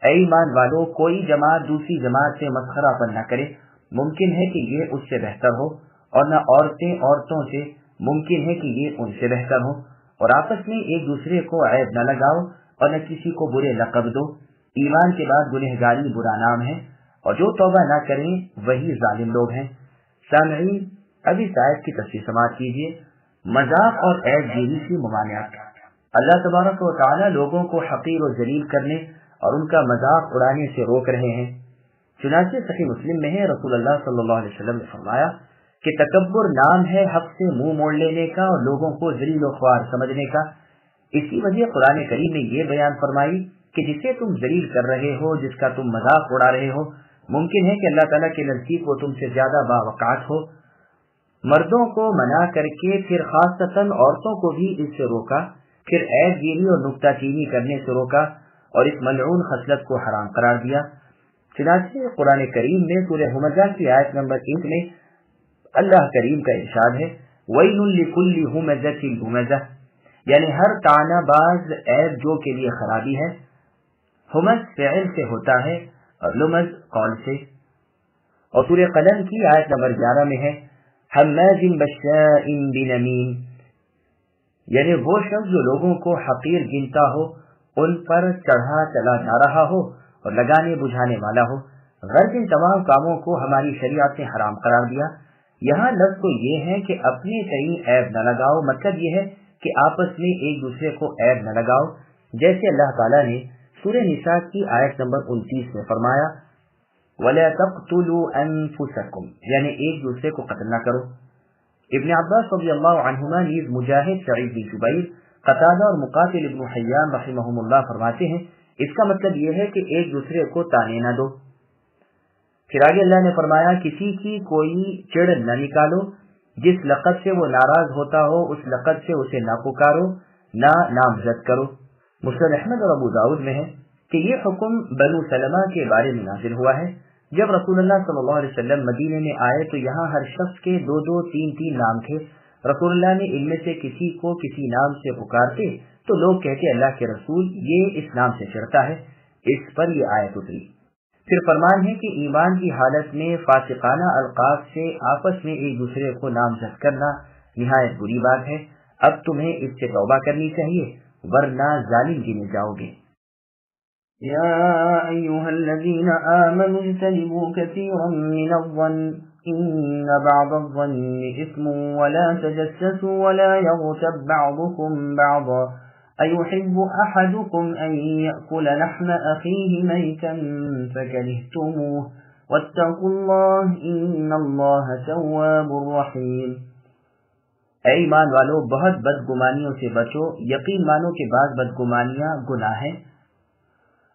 اے ایمان والو، کوئی جماعت دوسری جماعت سے مسخرہ پن نہ کرے، ممکن ہے کہ یہ اس سے بہتر ہو، اور نہ عورتیں عورتوں سے، ممکن ہے کہ یہ ان سے بہتر ہو، اور آپس میں ایک دوسرے کو عیب نہ لگاؤ اور نہ کسی کو برے لقب دو۔ ایمان کے بعد گنہگاری برا نام ہے، اور جو توبہ نہ کریں وہی ظالم لوگ ہیں۔ سامعین، اب اس آیت کی تفسیر سماعت کیجیے۔ مذاق اور عیب گیری کی ممانعت۔ اللہ تبارک و تعالی لوگوں کو حقیر و ذلیل کرنے اور ان کا مذاق اڑانے سے روک رہے ہیں۔ چنانچہ صحیح مسلم میں ہے، رسول اللہ صلی اللہ علیہ وسلم نے فرمایا کہ تکبر نام ہے حق سے منہ موڑ لینے کا اور لوگوں کو ذلیل و خوار سمجھنے کا۔ اسی وجہ قرآن کریم نے یہ بیان فرمائی کہ جسے تم ذلیل کر رہے ہو، جس کا تم مذاق اڑا رہے ہو، ممکن ہے کہ اللہ تعالیٰ کے نزدیک وہ تم سے زیادہ باوقات ہو۔ مردوں کو منع کر کے پھر خاصتاً عورتوں کو بھی اس سے روکا، پھر عیب گیری اور نکتہ چینی کرنے سے روکا اور اس ملعون خصلت کو حرام قرار دیا۔ چنانچہ قرآن کریم میں سورہ ہمزہ کی آیت نمبر 1 میں اللہ کریم کا ارشاد ہے وَيْلٌ لِكُلِّ هُمَزَةٍ لُمَزَةٍ، یعنی ہر طعنہ باز عیب جو کے لیے خرابی ہے۔ ہمز فعل سے ہوتا ہے اور لمز قول سے۔ اور سورہ قلم کی آیت نمبر 11 میں ہے حماز بشاء بنمیم، یعنی وہ شخص جو لوگوں کو حقیر گنتا ہو، ان پر چڑھا چلا جا رہا ہو اور لگانے بجھانے والا ہو۔ غرض ان تمام کاموں کو ہماری شریعت نے حرام قرار دیا۔ یہاں لفظ تو یہ ہے کہ اپنے تئیں عیب نہ لگاؤ، مطلب یہ ہے کہ آپس میں ایک دوسرے کو عیب نہ لگاؤ، جیسے اللہ تعالیٰ نے سورہ نساء کی آیت نمبر 29 میں فرمایا وَلَا تَقْتُلُوا أَنفُسَكُمْ، یعنی ایک دوسرے کو قتل نہ کرو۔ ابن عباس رضی اللہ عنہما نیز مجاہد، سعید بن جبیر، قتادہ اور مقاتل ابن حیان رحمہم اللہ فرماتے ہیں اس کا مطلب یہ ہے کہ ایک دوسرے کو تانے نہ دو۔ پھر آگے اللہ نے فرمایا کسی کی کوئی چڑ نہ نکالو، جس لقب سے وہ ناراض ہوتا ہو اس لقب سے اسے نہ پکارو، نہ نامزد کرو۔ مسند احمد اور ابو داؤد میں ہے کہ یہ حکم بنو سلمہ کے بارے میں نازل ہوا ہے۔ جب رسول اللہ صلی اللہ علیہ وسلم مدینے میں آئے تو یہاں ہر شخص کے 2 3 نام تھے۔ رسول اللہ نے ان میں سے کسی کو کسی نام سے پکارتے تو لوگ کہتے اللہ کے رسول یہ اس نام سے چڑھتا ہے، اس پر یہ آیت اتری۔ پھر فرمان ہے کہ ایمان کی حالت میں فاسقانہ القاب سے آپس میں ایک دوسرے کو نامزد کرنا نہایت بری بات ہے۔ اب تمہیں اس سے توبہ کرنی چاہیے ورنہ ظالم گنے جاؤ گے۔ يا أيها الذين آمنوا اجتنبوا كثيرا من الظن إن بعض الظن إثم ولا تجسسوا ولا يغتب بعضكم بعضا أيحب أحدكم أن يأكل لحم أخيه ميتا فكرهتموه واتقوا الله إن الله تواب رحيم۔ اے ایمان والو بہت بدگمانیوں سے بچو، یقین مانو کہ بعض بدگمانیاں گناہ ہیں،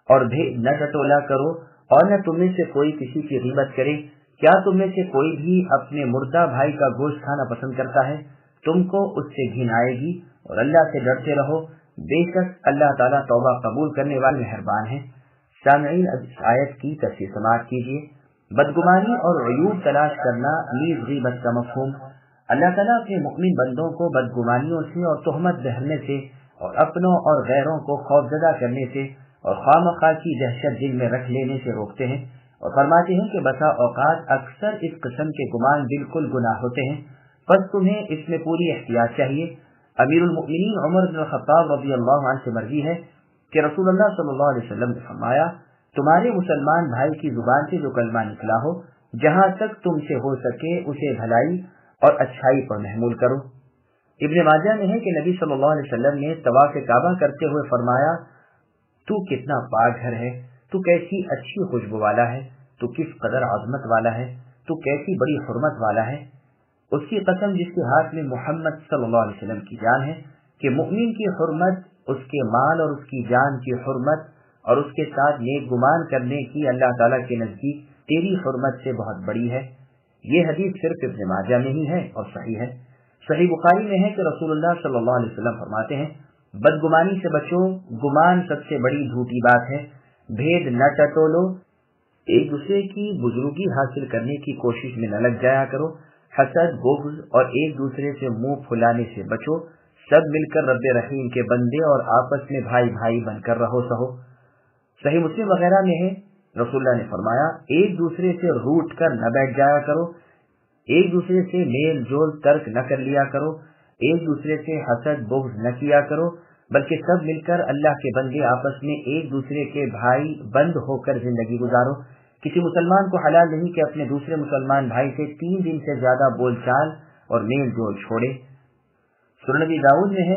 اور بھید نہ ٹٹولا کرو اور نہ تم میں سے کوئی کسی کی غیبت کرے۔ کیا تم میں سے کوئی بھی اپنے مردہ بھائی کا گوشت کھانا پسند کرتا ہے؟ تم کو اس سے گھن آئے گی، اور اللہ سے ڈرتے رہو، بے شک اللہ تعالیٰ توبہ قبول کرنے والے مہربان ہیں۔ سامعین اس آیت کی تفسیر سماعت کیجیے۔ بدگمانی اور عیوب تلاش کرنا نیز غیبت کا مفہوم۔ اللہ تعالیٰ اپنے مؤمن بندوں کو بدگمانیوں سے اور تہمت بہرنے سے اور اپنوں اور غیروں کو خوفزدہ کرنے سے اور خواہ کی دہشت دل میں رکھ لینے سے روکتے ہیں، اور فرماتے ہیں کہ بسا اوقات اکثر اس قسم کے گمان بالکل گناہ ہوتے ہیں، پس تمہیں اس میں پوری احتیاط چاہیے۔ امیر المؤمنین عمر بن الخطاب رضی اللہ عنہ سے مروی ہے کہ رسول اللہ صلی اللہ علیہ وسلم نے فرمایا تمہارے مسلمان بھائی کی زبان سے جو کلمہ نکلا ہو جہاں تک تم سے ہو سکے اسے بھلائی اور اچھائی پر محمول کرو۔ ابن ماجہ میں ہے کہ نبی صلی اللہ علیہ وسلم نے طواف کعبہ کرتے ہوئے فرمایا تو کتنا پاک گھر ہے، تو کیسی اچھی خوشبو والا ہے، تو کس قدر عظمت والا ہے، تو کیسی بڑی حرمت والا ہے۔ اس کی قسم جس کے ہاتھ میں محمد صلی اللہ علیہ وسلم کی جان ہے کہ مؤمن کی حرمت اس کے مال اور اس کی جان کی حرمت اور اس کے ساتھ نیک گمان کرنے کی اللہ تعالیٰ کے نزدیک تیری حرمت سے بہت بڑی ہے۔ یہ حدیث صرف ابن ماجہ میں ہی ہے اور صحیح ہے۔ صحیح بخاری میں ہے کہ رسول اللہ صلی اللہ علیہ وسلم فرماتے ہیں بدگمانی سے بچو، گمان سب سے بڑی جھوٹی بات ہے۔ بھید نہ ٹٹولو، ایک دوسرے کی بزرگی حاصل کرنے کی کوشش میں نہ لگ جایا کرو۔ حسد، بغض اور ایک دوسرے سے منہ پھلانے سے بچو۔ سب مل کر رب رحیم کے بندے اور آپس میں بھائی بھائی بن کر رہو سہو۔ صحیح مسلم وغیرہ میں ہے رسول اللہ نے فرمایا ایک دوسرے سے روٹ کر نہ بیٹھ جایا کرو، ایک دوسرے سے میل جول ترک نہ کر لیا کرو، ایک دوسرے سے حسد بغض نہ کیا کرو، بلکہ سب مل کر اللہ کے بندے آپس میں ایک دوسرے کے بھائی بند ہو کر زندگی گزارو۔ کسی مسلمان کو حلال نہیں کہ اپنے دوسرے مسلمان بھائی سے 3 دن سے زیادہ بول چال اور میل جول چھوڑے۔ سنن ابی داؤد میں ہے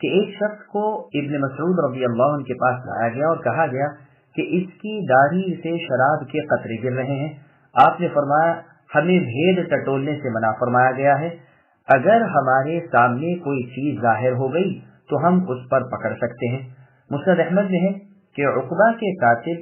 کہ ایک شخص کو ابن مسعود رضی اللہ عنہ کے پاس لایا گیا اور کہا گیا کہ اس کی داڑھی سے شراب کے قطرے گر رہے ہیں۔ آپ نے فرمایا ہمیں بھید ٹٹولنے سے منع فرمایا گیا ہے، اگر ہمارے سامنے کوئی چیز ظاہر ہو گئی تو ہم اس پر پکڑ سکتے ہیں۔ مسند احمد میں ہے کہ عقبہ کے قاتل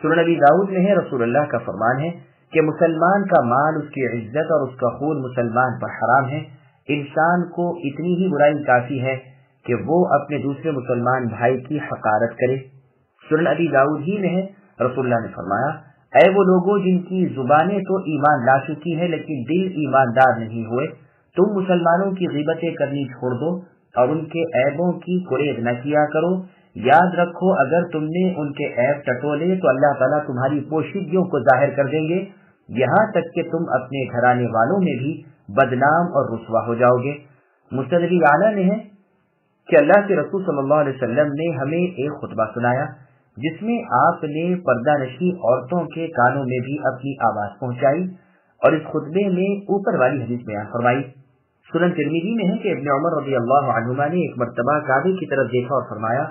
سنن نبی داؤد میں ہے رسول اللہ کا فرمان ہے کہ مسلمان کا مال، اس کی عزت اور اس کا خون مسلمان پر حرام ہے۔ انسان کو اتنی ہی برائی کافی ہے کہ وہ اپنے دوسرے مسلمان بھائی کی حقارت کرے۔ سنن نبی داؤد ہی میں ہے رسول اللہ نے فرمایا، اے وہ لوگوں جن کی زبانیں تو ایمان لا چکی ہے لیکن دل ایماندار نہیں ہوئے، تم مسلمانوں کی غیبتیں کرنی چھوڑ دو اور ان کے عیبوں کی قریب نہ کیا کرو۔ یاد رکھو اگر تم نے ان کے عیب ٹٹولے تو اللہ تعالیٰ تمہاری پوشیدگیوں کو ظاہر کر دیں گے، یہاں تک کہ تم اپنے گھرانے والوں میں بھی بدنام اور رسوا ہو جاؤ گے۔ مسند ابی یعلا میں ہے کہ اللہ کے رسول صلی اللہ علیہ وسلم نے ہمیں ایک خطبہ سنایا جس میں آپ نے پردہ نشی عورتوں کے کانوں میں بھی اپنی آواز پہنچائی اور اس خطبے میں اوپر والی حدیث بیان فرمائی۔ سنن ترمذی میں ہے کہ ابن عمر رضی اللہ عنہما نے ایک مرتبہ کعبے کی طرف دیکھا اور فرمایا،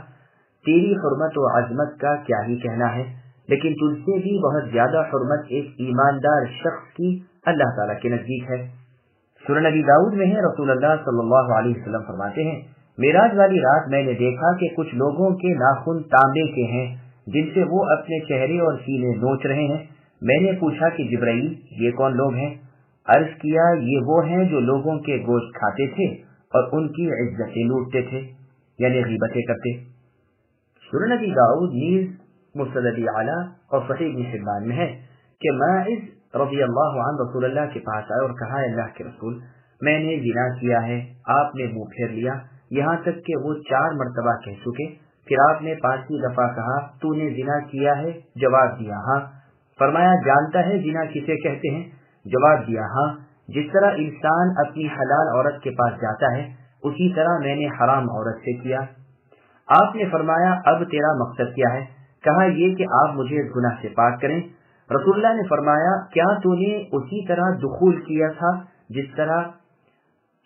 تیری حرمت و عظمت کا کیا ہی کہنا ہے، لیکن تجھ سے بھی بہت زیادہ حرمت ایک ایماندار شخص کی اللہ تعالیٰ کے نزدیک ہے۔ سنن نبی داؤد میں ہے رسول اللہ صلی اللہ علیہ وسلم فرماتے ہیں، معراج والی رات میں نے دیکھا کہ کچھ لوگوں کے ناخن تانبے کے ہیں جن سے وہ اپنے چہرے اور سینے نوچ رہے ہیں۔ میں نے پوچھا کہ جبرائیل یہ کون لوگ ہیں؟ عرض کیا یہ وہ ہیں جو لوگوں کے گوشت کھاتے تھے اور ان کی عزتیں لوٹتے تھے، یعنی غیبتیں کرتے۔ سنن نبی داؤد نیز مسند ابی یعلا اور صحیح ابن حبان میں ہے کہ ماعز رضی اللہ عنہ رسول اللہ کے پاس آئے اور کہا، اللہ کے رسول میں نے زنا کیا ہے۔ آپ نے منہ پھیر لیا یہاں تک کہ وہ 4 مرتبہ کہہ چکے، پھر آپ نے 5ویں دفعہ کہا تو نے زنا کیا ہے؟ جواب دیا ہاں۔ فرمایا جانتا ہے زنا کسے کہتے ہیں؟ جواب دیا ہاں۔ جس طرح انسان اپنی حلال عورت کے پاس جاتا ہے اسی طرح میں نے حرام عورت سے کیا۔ آپ نے فرمایا اب تیرا مقصد کیا ہے؟ کہا یہ کہ آپ مجھے اس گناہ سے پاک کریں۔ رسول اللہ نے فرمایا کیا تو نے اسی طرح دخول کیا تھا جس طرح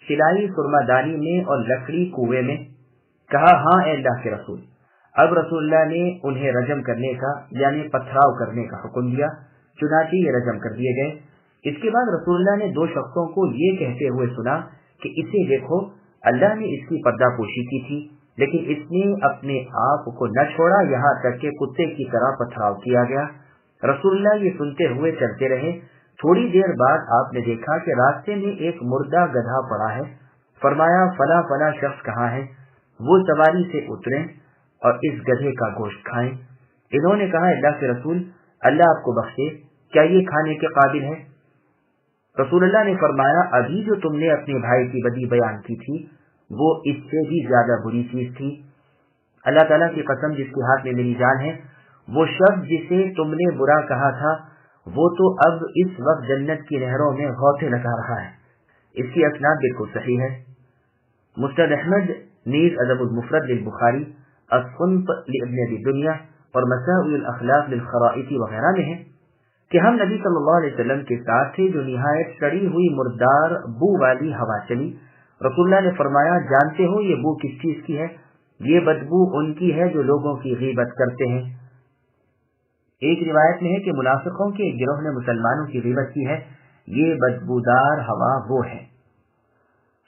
سلائی سرما دانی میں اور لکڑی کنویں میں؟ کہا ہاں اے اللہ کے رسول۔ اب رسول اللہ نے انہیں رجم کرنے کا یعنی پتھراؤ کرنے کا حکم دیا، چنانچہ یہ رجم کر دیے گئے۔ اس کے بعد رسول اللہ نے 2 شخصوں کو یہ کہتے ہوئے سنا کہ اسے دیکھو، اللہ نے اس کی پردہ پوشی کی تھی لیکن اس نے اپنے آپ کو نہ چھوڑا یہاں تک کہ کتے کی طرح پتھراؤ کیا گیا۔ رسول اللہ یہ سنتے ہوئے چلتے رہے۔ تھوڑی دیر بعد آپ نے دیکھا کہ راستے میں ایک مردہ گدھا پڑا ہے۔ فرمایا فلاں فلاں شخص کہاں ہے؟ وہ سواری سے اتریں اور اس گدھے کا گوشت کھائیں۔ انہوں نے کہا اللہ کے رسول اللہ آپ کو بخشے، کیا یہ کھانے کے قابل ہے؟ رسول اللہ نے فرمایا ابھی جو تم نے اپنے بھائی کی بدی بیان کی تھی وہ اس سے بھی زیادہ بری چیز تھی۔ اللہ تعالیٰ کی قسم جس کے ہاتھ میں میری جان ہے، وہ شخص جسے تم نے برا کہا تھا وہ تو اب اس وقت جنت کی نہروں میں غوطے لگا رہا ہے۔ اس کی اسناد بالکل صحیح ہے۔ مسند احمد نیز ادب المفرد للبخاری، الصنف لابن ابی دنیا اور مسائل الاخلاق للخرائطی وغیرہ میں ہے کہ ہم نبی صلی اللہ علیہ وسلم کے ساتھ تھے جو نہایت سڑی ہوئی مردار بو والی ہوا چلی۔ رسول اللہ نے فرمایا جانتے ہو یہ بو کس چیز کی ہے؟ یہ بدبو ان کی ہے جو لوگوں کی غیبت کرتے ہیں۔ ایک روایت میں ہے کہ منافقوں کے ایک گروہ نے مسلمانوں کی غیبت کی ہے، یہ بدبودار ہوا وہ ہے۔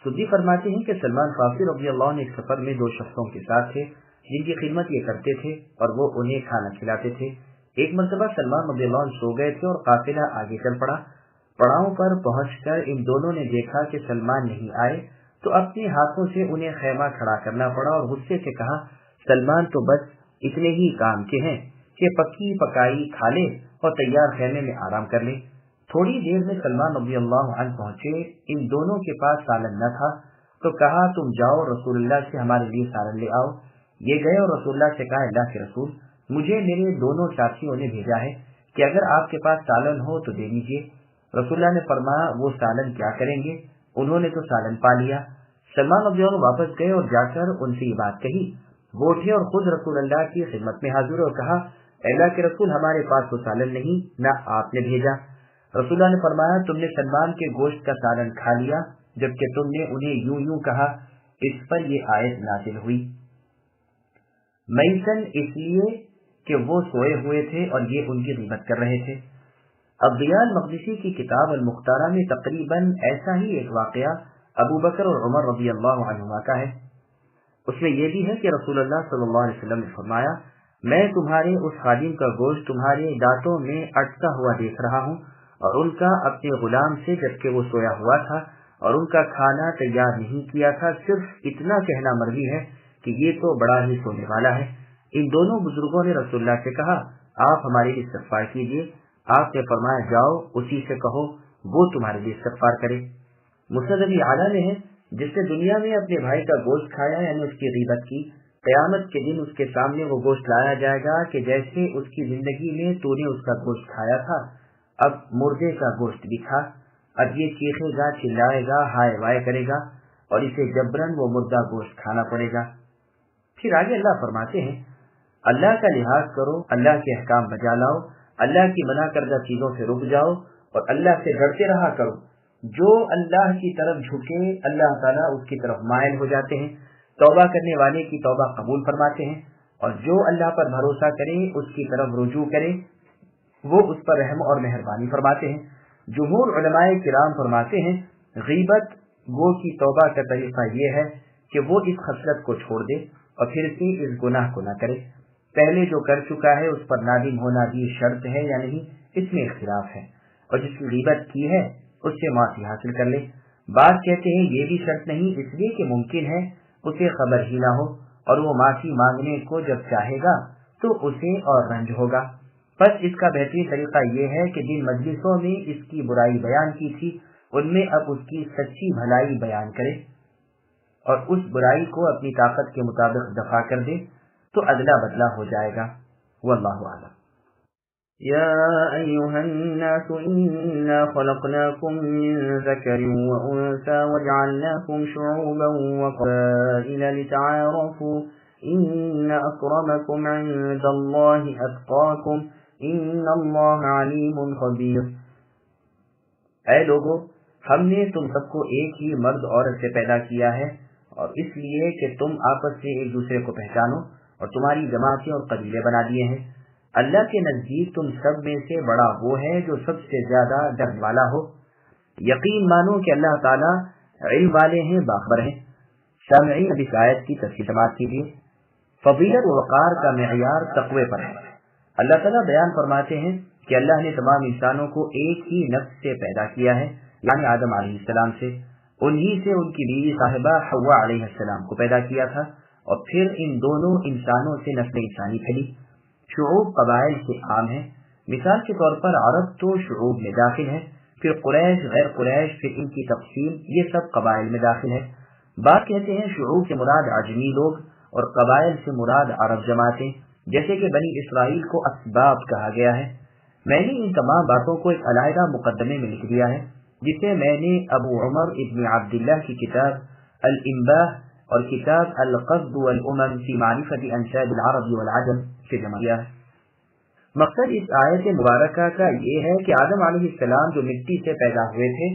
سدی فرماتے ہیں کہ سلمان فارسی رضی اللہ عنہ ایک سفر میں 2 شخصوں کے ساتھ تھے جن کی خدمت یہ کرتے تھے اور وہ انہیں کھانا کھلاتے تھے۔ ایک مرتبہ سلمان رضی اللہ عنہ سو گئے تھے اور قافلہ آگے چل پڑا۔ پڑاؤں پر پہنچ کر ان دونوں نے دیکھا کہ سلمان نہیں آئے تو اپنے ہاتھوں سے انہیں خیمہ کھڑا کرنا پڑا اور غصے سے کہا سلمان تو بس اتنے ہی کام کے ہیں کہ پکی پکائی کھا لے اور تیار خیمے میں آرام کر لے۔ تھوڑی دیر میں سلمان رضی اللہ عنہ پہنچے، ان دونوں کے پاس سالن نہ تھا تو کہا تم جاؤ رسول اللہ سے ہمارے لیے سالن لے آؤ۔ یہ گئے اور رسول اللہ سے کہا اللہ کے رسول مجھے میرے دونوں ساتھیوں نے بھیجا ہے کہ اگر آپ کے پاس سالن ہو تو دے دیجیے۔ رسول اللہ نے فرمایا وہ سالن کیا کریں گے؟ انہوں نے تو سالن پا لیا۔ سلمان رضی اللہ عنہ واپس گئے اور جا کر ان سے یہ بات کہی۔ وہ اٹھے اور خود رسول اللہ کی خدمت میں حاضر اور کہا اللہ کے رسول ہمارے پاس تو سالن نہیں، نہ آپ نے بھیجا۔ رسول اللہ نے فرمایا تم نے سلمان کے گوشت کا سالن کھا لیا جبکہ تم نے انہیں یوں یوں کہا۔ اس پر یہ آیت نازل ہوئی۔ میسن اس لیے کہ وہ سوئے ہوئے تھے اور یہ ان کی غیبت کر رہے تھے۔ الضیاء المقدسی کی کتاب المختارہ میں تقریباً ایسا ہی ایک واقعہ ابو بکر اور عمر رضی اللہ عنہما کا ہے۔ اس میں یہ بھی ہے کہ رسول اللہ صلی اللہ علیہ وسلم نے فرمایا میں تمہارے اس خادم کا گوشت تمہارے دانتوں میں اٹکا ہوا دیکھ رہا ہوں، اور ان کا اپنے غلام سے جبکہ وہ سویا ہوا تھا اور ان کا کھانا تیار نہیں کیا تھا، صرف اتنا کہنا مروی ہے کہ یہ تو بڑا ہی سونے والا ہے۔ ان دونوں بزرگوں نے رسول اللہ سے کہا آپ ہمارے لیے استغفار کیجیے۔ آپ نے فرمایا جاؤ اسی سے کہو وہ تمہارے لیے استغفار کرے۔ مسند ابی اعلیٰ میں ہے جس نے دنیا میں اپنے بھائی کا گوشت کھایا یعنی اس کی غیبت کی، قیامت کے دن اس کے سامنے وہ گوشت لایا جائے گا کہ جیسے اس کی زندگی میں تو نے اس کا گوشت کھایا تھا، اب مردے کا گوشت بھی کھا۔ اب یہ چیخے گا، چلائے گا، ہائے وائے کرے گا اور اسے جبرن وہ مردہ گوشت کھانا پڑے گا۔ پھر آگے اللہ فرماتے ہیں اللہ کا لحاظ کرو، اللہ کے احکام بجا لاؤ، اللہ کی منع کردہ چیزوں سے رک جاؤ اور اللہ سے ڈرتے رہا کرو۔ جو اللہ کی طرف جھکے اللہ تعالیٰ اس کی طرف مائل ہو جاتے ہیں، توبہ کرنے والے کی توبہ قبول فرماتے ہیں، اور جو اللہ پر بھروسہ کرے اس کی طرف رجوع کرے وہ اس پر رحم اور مہربانی فرماتے ہیں۔ جمہور علماء کرام فرماتے ہیں غیبت گو کی توبہ کا طریقہ یہ ہے کہ وہ اس خصلت کو چھوڑ دے اور پھر سے اس گناہ کو نہ کرے۔ پہلے جو کر چکا ہے اس پر نادم ہونا بھی شرط ہے یا نہیں، اس میں اختلاف ہے، اور جس کی غیبت کی ہے اس سے معافی حاصل کر لے۔ بعض کہتے ہیں یہ بھی شرط نہیں، اس لیے کہ ممکن ہے اسے خبر ہی نہ ہو اور وہ معافی مانگنے کو جب چاہے گا تو اسے اور رنج ہوگا۔ بس اس کا بہترین طریقہ یہ ہے کہ جن مجلسوں میں اس کی برائی بیان کی تھی ان میں اب اس کی سچی بھلائی بیان کرے اور اس برائی کو اپنی طاقت کے مطابق دفع کر دے تو ادلا بدلا ہو جائے گا۔ واللہ اعلم۔ يا أيها الناس إنا خلقناكم من ذكر وأنثى وجعلناكم شعوبا وقبائل لتعارفوا إن أكرمكم عند الله أتقاكم إن الله عليم خبير۔ اے لوگو، ہم نے تم سب کو ایک ہی مرد عورت سے پیدا کیا ہے، اور اس لیے کہ تم آپس سے ایک دوسرے کو پہچانو اور تمہاری جماعتیں اور قبیلے بنا دیے ہیں۔ اللہ کے نزدیک تم سب میں سے بڑا وہ ہے جو سب سے زیادہ ڈرنے والا ہو۔ یقین مانو کہ اللہ تعالیٰ علم والے ہیں، باخبر ہیں۔ سامعین اب اس آیت کی تفصیل سماعت کیجیے۔ فضیلت و وقار کا معیار تقوی پر ہے۔ اللہ تعالیٰ بیان فرماتے ہیں کہ اللہ نے تمام انسانوں کو ایک ہی نفس سے پیدا کیا ہے، یعنی آدم علیہ السلام سے۔ انہی سے ان کی بیوی صاحبہ حوا علیہ السلام کو پیدا کیا تھا، اور پھر ان دونوں انسانوں سے نسل انسانی پھیلی۔ شعوب قبائل سے عام ہے، مثال کے طور پر عرب تو شعوب میں داخل ہے، پھر قریش، غیر قریش، پھر ان کی تقسیم، یہ سب قبائل میں داخل ہے۔ بعض کہتے ہیں شعوب سے مراد عجمی لوگ اور قبائل سے مراد عرب جماعتیں، جیسے کہ بنی اسرائیل کو اسباط کہا گیا ہے۔ میں نے ان تمام باتوں کو ایک علیحدہ مقدمے میں لکھ دیا ہے، جسے میں نے ابو عمر ابن عبداللہ کی کتاب الانباہ اور کتاب القصد والامم فی معرفت انساب العرب والعجم سے جمع کیا ہے۔ مقصد اس آیت مبارکہ کا یہ ہے کہ آدم علیہ السلام جو مٹی سے پیدا ہوئے تھے،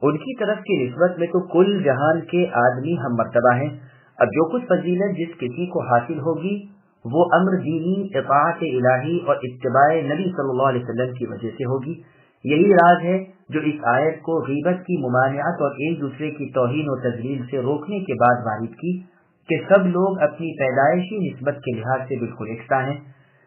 ان کی طرف کی نسبت میں تو کل جہان کے آدمی ہم مرتبہ ہیں۔ اب جو کچھ فضیلت جس کسی کو حاصل ہوگی وہ امر دینی، اطاعت الہی اور اتباع نبی صلی اللہ علیہ وسلم کی وجہ سے ہوگی۔ یہی راز ہے جو اس آیت کو غیبت کی ممانعت اور ایک دوسرے کی توہین و تذلیل سے روکنے کے بعد وارد کی کہ سب لوگ اپنی پیدائشی نسبت کے لحاظ سے بالکل یکساں ہیں۔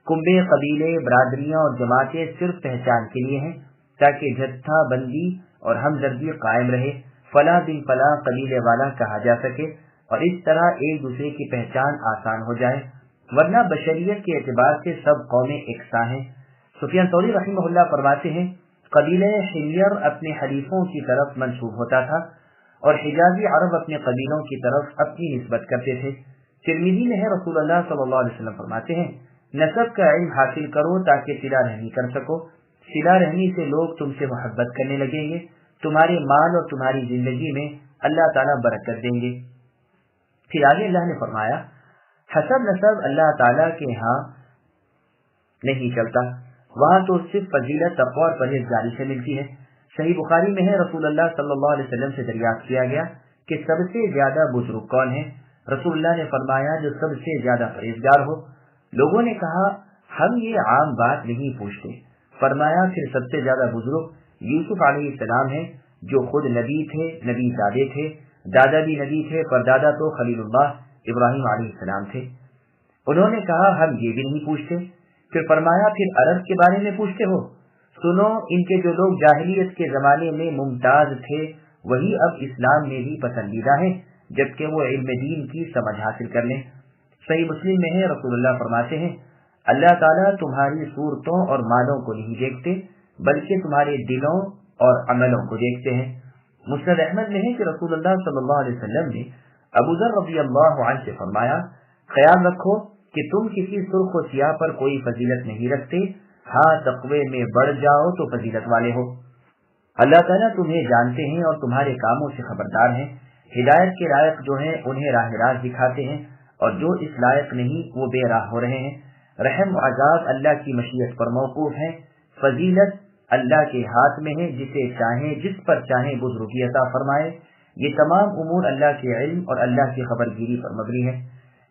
کنبے، قبیلے، برادریاں اور جماعتیں صرف پہچان کے لیے ہیں تاکہ جتھا بندی اور ہمدردی قائم رہے، فلاں بن فلاں قبیلے والا کہا جا سکے، اور اس طرح ایک دوسرے کی پہچان آسان ہو جائے، ورنہ بشریت کے اعتبار سے سب قومیں یکساں ہیں۔ سفیان ثوری رحمہ اللہ فرماتے ہیں قبیلہ حمیر اپنے حلیفوں کی طرف منسوب ہوتا تھا اور حجازی عرب اپنے قبیلوں کی طرف اپنی نسبت کرتے تھے۔ ترمذی میں ہے رسول اللہ صلی اللہ علیہ وسلم فرماتے ہیں نسب کا علم حاصل کرو تاکہ صلہ رحمی کر سکو، صلہ رحمی سے لوگ تم سے محبت کرنے لگیں گے، تمہارے مال اور تمہاری زندگی میں اللہ تعالیٰ برکت دیں گے۔ پھر آگے اللہ نے فرمایا حسب نسب اللہ تعالیٰ کے ہاں نہیں چلتا، وہاں تو صرف فضیلت، تقوی اور پرہیزگاری سے ملتی ہے۔ صحیح بخاری میں ہے رسول اللہ صلی اللہ علیہ وسلم سے دریافت کیا گیا کہ سب سے زیادہ بزرگ کون ہے؟ رسول اللہ نے فرمایا جو سب سے زیادہ پرہیزگار ہو۔ لوگوں نے کہا ہم یہ عام بات نہیں پوچھتے۔ فرمایا پھر سب سے زیادہ بزرگ یوسف علیہ السلام ہیں جو خود نبی تھے، نبی دادے تھے، دادا بھی نبی تھے، پر دادا تو خلیل اللہ ابراہیم علیہ السلام تھے۔ انہوں نے کہا ہم یہ بھی نہیں پوچھتے۔ پھر فرمایا پھر عرب کے بارے میں پوچھتے ہو؟ سنو ان کے جو لوگ جاہلیت کے زمانے میں ممتاز تھے وہی اب اسلام میں بھی پسندیدہ ہیں، جبکہ وہ علم دین کی سمجھ حاصل کر لیں۔ صحیح مسلم میں ہے، رسول اللہ فرماتے ہیں اللہ تعالیٰ تمہاری صورتوں اور مالوں کو نہیں دیکھتے بلکہ تمہارے دلوں اور عملوں کو دیکھتے ہیں۔ مسند احمد میں ہے کہ رسول اللہ صلی اللہ علیہ وسلم نے ابو ذر رضی اللہ عنہ سے فرمایا خیال رکھو کہ تم کسی سرخ و سیاہ پر کوئی فضیلت نہیں رکھتے، ہاں تقوی میں بڑھ جاؤ تو فضیلت والے ہو۔ اللہ تعالیٰ تمہیں جانتے ہیں اور تمہارے کاموں سے خبردار ہیں۔ ہدایت کے لائق جو ہیں انہیں راہ راست دکھاتے ہیں اور جو اس لائق نہیں وہ بے راہ ہو رہے ہیں۔ رحم و عذاب اللہ کی مشیت پر موقوف ہیں، فضیلت اللہ کے ہاتھ میں ہے، جسے چاہیں جس پر چاہیں بزرگی عطا فرمائے۔ یہ تمام امور اللہ کے علم اور اللہ کی خبرگیری پر مبنی ہے۔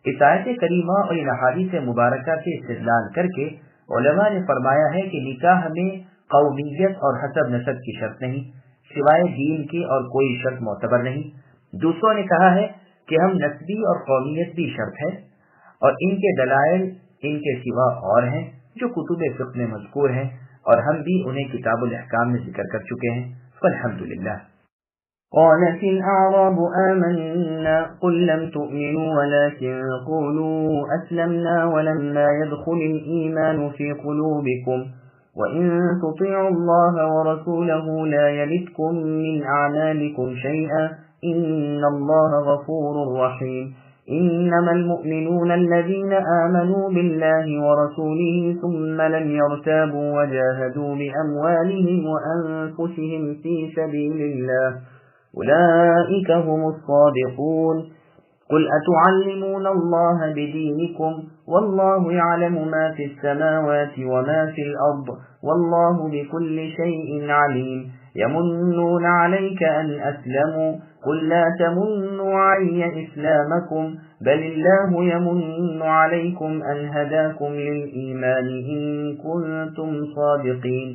اس آیت کریمہ اور ان احادیث مبارکہ سے استدلال کر کے علماء نے فرمایا ہے کہ نکاح میں قومیت اور حسب نسب کی شرط نہیں، سوائے دین کے اور کوئی شرط معتبر نہیں۔ دوسروں نے کہا ہے کہ ہم نسبی اور قومیت بھی شرط ہے، اور ان کے دلائل ان کے سوا اور ہیں جو کتب فقہ میں مذکور ہیں، اور ہم بھی انہیں کتاب الاحکام میں ذکر کر چکے ہیں۔ فالحمدللہ۔ قالت الأعراب آمنا قل لم تؤمنوا ولكن قولوا أسلمنا ولما يدخل الإيمان في قلوبكم وإن تطيعوا الله ورسوله لا يلدكم من أعمالكم شيئا إن الله غفور رحيم إنما المؤمنون الذين آمنوا بالله ورسوله ثم لم يرتابوا وجاهدوا بأموالهم وأنفسهم في سبيل الله أولئك هم الصادقون قل أتعلمون الله بدينكم والله يعلم ما في السماوات وما في الأرض والله بكل شيء عليم يمنون عليك أن أسلموا قل لا تمنوا علي إسلامكم بل الله يمن عليكم أن هداكم للإيمان إن كنتم صادقين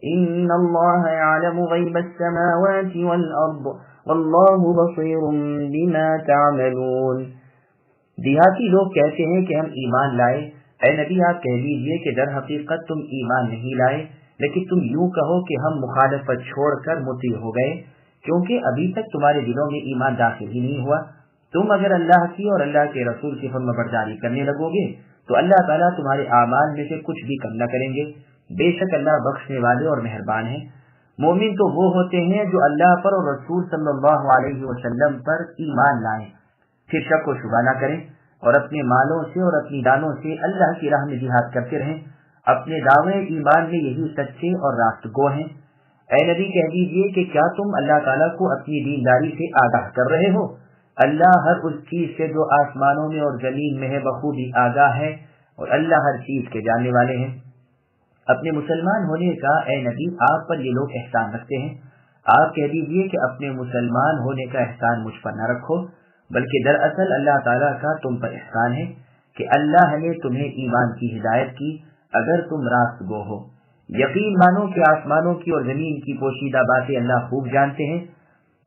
إن الله يعلم غيب السماوات والأرض والله بصير بما تعملون۔ دیہاتی لوگ کہتے ہیں کہ ہم ایمان لائے۔ اے نبی آپ کہہ دیجئے کہ در حقیقت تم ایمان نہیں لائے، لیکن تم یوں کہو کہ ہم مخالفت چھوڑ کر مطیع ہو گئے، کیونکہ ابھی تک تمہارے دلوں میں ایمان داخل ہی نہیں ہوا۔ تم اگر اللہ کی اور اللہ کے رسول کی فرمانبرداری کرنے لگو گے تو اللہ تعالیٰ تمہارے اعمال میں سے کچھ بھی کم نہ کریں گے، بے شک اللہ بخشنے والے اور مہربان ہیں۔ مومن تو وہ ہوتے ہیں جو اللہ پر اور رسول صلی اللہ علیہ وسلم پر ایمان لائیں، پھر شک و شبہ نہ کریں، اور اپنے مالوں سے اور اپنی جانوں سے اللہ کی راہ میں جہاد کرتے رہیں۔ اپنے دعوے ایمان میں یہی سچے اور راست گو ہیں۔ اے نبی کہہ دیجیے کہ کیا تم اللہ تعالیٰ کو اپنی دینداری سے آگاہ کر رہے ہو؟ اللہ ہر اس چیز سے جو آسمانوں میں اور زمین میں ہے بخوبی آگاہ ہے، اور اللہ ہر چیز کے جاننے والے ہیں۔ اپنے مسلمان ہونے کا اے نبی آپ پر یہ لوگ احسان رکھتے ہیں، آپ کہہ دیجیے کہ اپنے مسلمان ہونے کا احسان مجھ پر نہ رکھو، بلکہ دراصل اللہ تعالیٰ کا تم پر احسان ہے کہ اللہ نے تمہیں ایمان کی ہدایت کی اگر تم راست گو ہو۔ یقین مانو کہ آسمانوں کی اور زمین کی پوشیدہ باتیں اللہ خوب جانتے ہیں،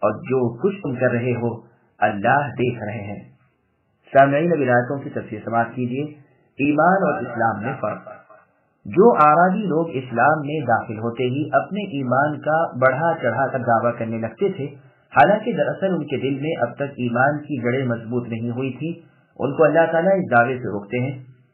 اور جو کچھ تم کر رہے ہو اللہ دیکھ رہے ہیں۔ سامعین اب آیتوں کی تفسیر سماعت کیجیے۔ ایمان اور اسلام میں فرق۔ جو اعرابی لوگ اسلام میں داخل ہوتے ہی اپنے ایمان کا بڑھا چڑھا کر دعویٰ کرنے لگتے تھے، حالانکہ دراصل ان کے دل میں اب تک ایمان کی جڑیں مضبوط نہیں ہوئی تھی، ان کو اللہ تعالیٰ اس دعوے سے روکتے ہیں۔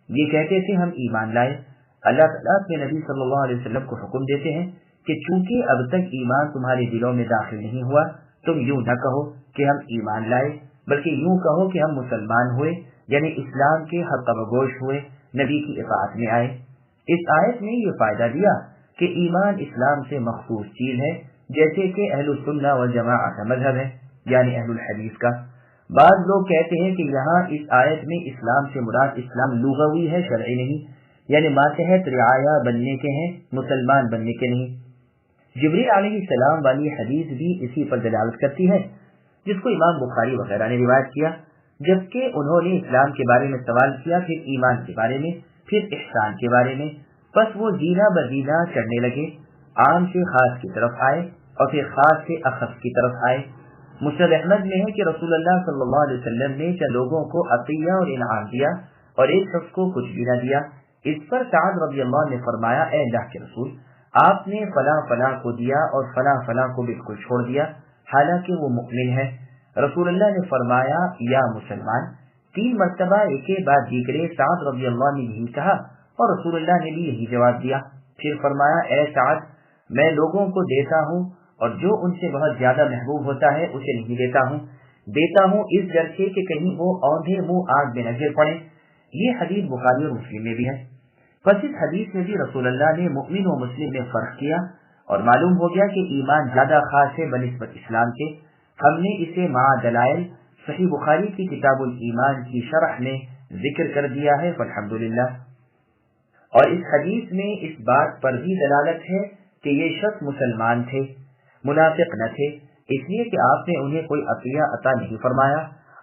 یہ کہتے تھے ہم ایمان لائے۔ اللہ تعالیٰ اپنے نبی صلی اللہ علیہ وسلم کو حکم دیتے ہیں کہ چونکہ اب تک ایمان تمہارے دلوں میں داخل نہیں ہوا، تم یوں نہ کہو کہ ہم ایمان لائے، بلکہ یوں کہو کہ ہم مسلمان ہوئے، یعنی اسلام کے حق بگوش ہوئے، نبی کی اطاعت میں آئے۔ اس آیت نے یہ فائدہ دیا کہ ایمان اسلام سے مخصوص چیز ہے، جیسے کہ اہل السنہ والجماعہ کا مذہب ہے، یعنی اہل الحدیث کا۔ بعض لوگ کہتے ہیں کہ یہاں اس آیت میں اسلام سے مراد اسلام لغوی ہے، شرعی نہیں، یعنی ماتحت رعایا بننے کے ہیں، مسلمان بننے کے نہیں۔ جبریل علیہ السلام والی حدیث بھی اسی پر دلالت کرتی ہے، جس کو امام بخاری وغیرہ نے روایت کیا، جبکہ انہوں نے اسلام کے بارے میں سوال کیا، پھر ایمان کے بارے میں، پھر احسان کے بارے میں، پس وہ زینہ بزینہ چڑھنے لگے، عام سے خاص کی طرف آئے اور پھر خاص سے اخص کی طرف آئے۔ مسند احمد میں ہے کہ رسول اللہ صلی اللہ علیہ وسلم نے چند لوگوں کو عطیہ اور انعام دیا، اور ایک شخص کو کچھ بھی نہ دیا۔ اس پر سعد رضی اللہ عنہ نے فرمایا اے اللہ کے رسول، آپ نے فلاں فلاں کو دیا اور فلاں فلاں کو بالکل چھوڑ دیا حالانکہ وہ مؤمن ہے۔ رسول اللہ نے فرمایا یا مسلمان، 3 مرتبہ ایک کے بعد دیگرے سعد رضی اللہ عنہ نے یہی کہا اور رسول اللہ نے بھی یہی جواب دیا۔ پھر فرمایا اے سعد، میں لوگوں کو دیتا ہوں اور جو ان سے بہت زیادہ محبوب ہوتا ہے اسے نہیں دیتا ہوں اس ڈر سے کہ کہیں وہ اوندھے منہ آگ میں نہ گر پڑے۔ یہ حدیث بخاری اور مسلم میں بھی ہے۔ پس اس حدیث میں بھی رسول اللہ نے مؤمن و مسلم میں فرق کیا اور معلوم ہو گیا کہ ایمان زیادہ خاص ہے بنسبت اسلام کے۔ ہم نے اسے مع دلائل صحیح بخاری کی کتاب الایمان کی شرح میں ذکر کر دیا ہے الحمدللہ۔ اور اس حدیث میں اس بات پر بھی دلالت ہے کہ یہ شخص مسلمان تھے، منافق نہ تھے، اس لیے کہ آپ نے انہیں کوئی عطیہ عطا نہیں فرمایا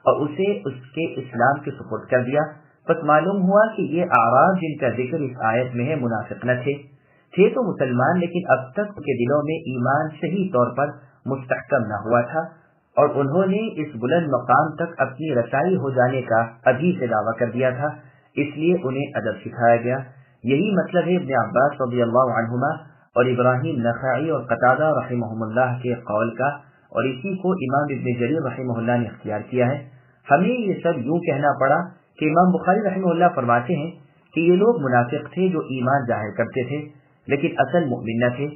اور اسے اس کے اسلام کے سپرد کر دیا۔ پس معلوم ہوا کہ یہ اعراب جن کا ذکر اس آیت میں ہے منافق نہ تھے تو مسلمان، لیکن اب تک ان کے دلوں میں ایمان صحیح طور پر مستحکم نہ ہوا تھا اور انہوں نے اس بلند مقام تک اپنی رسائی ہو جانے کا ابھی سے دعویٰ کر دیا تھا، اس لیے انہیں ادب سکھایا گیا۔ یہی مطلب ہے ابن عباس رضی اللہ عنہما اور ابراہیم نخعی اور قتادہ رحمہم اللہ کے قول کا، اور اسی کو امام ابن جریر رحمہ اللہ نے اختیار کیا ہے۔ ہمیں یہ سب یوں کہنا پڑا کہ امام بخاری رحمہ اللہ فرماتے ہیں کہ یہ لوگ منافق تھے جو ایمان ظاہر کرتے تھے لیکن اصل مؤمن نہ تھے۔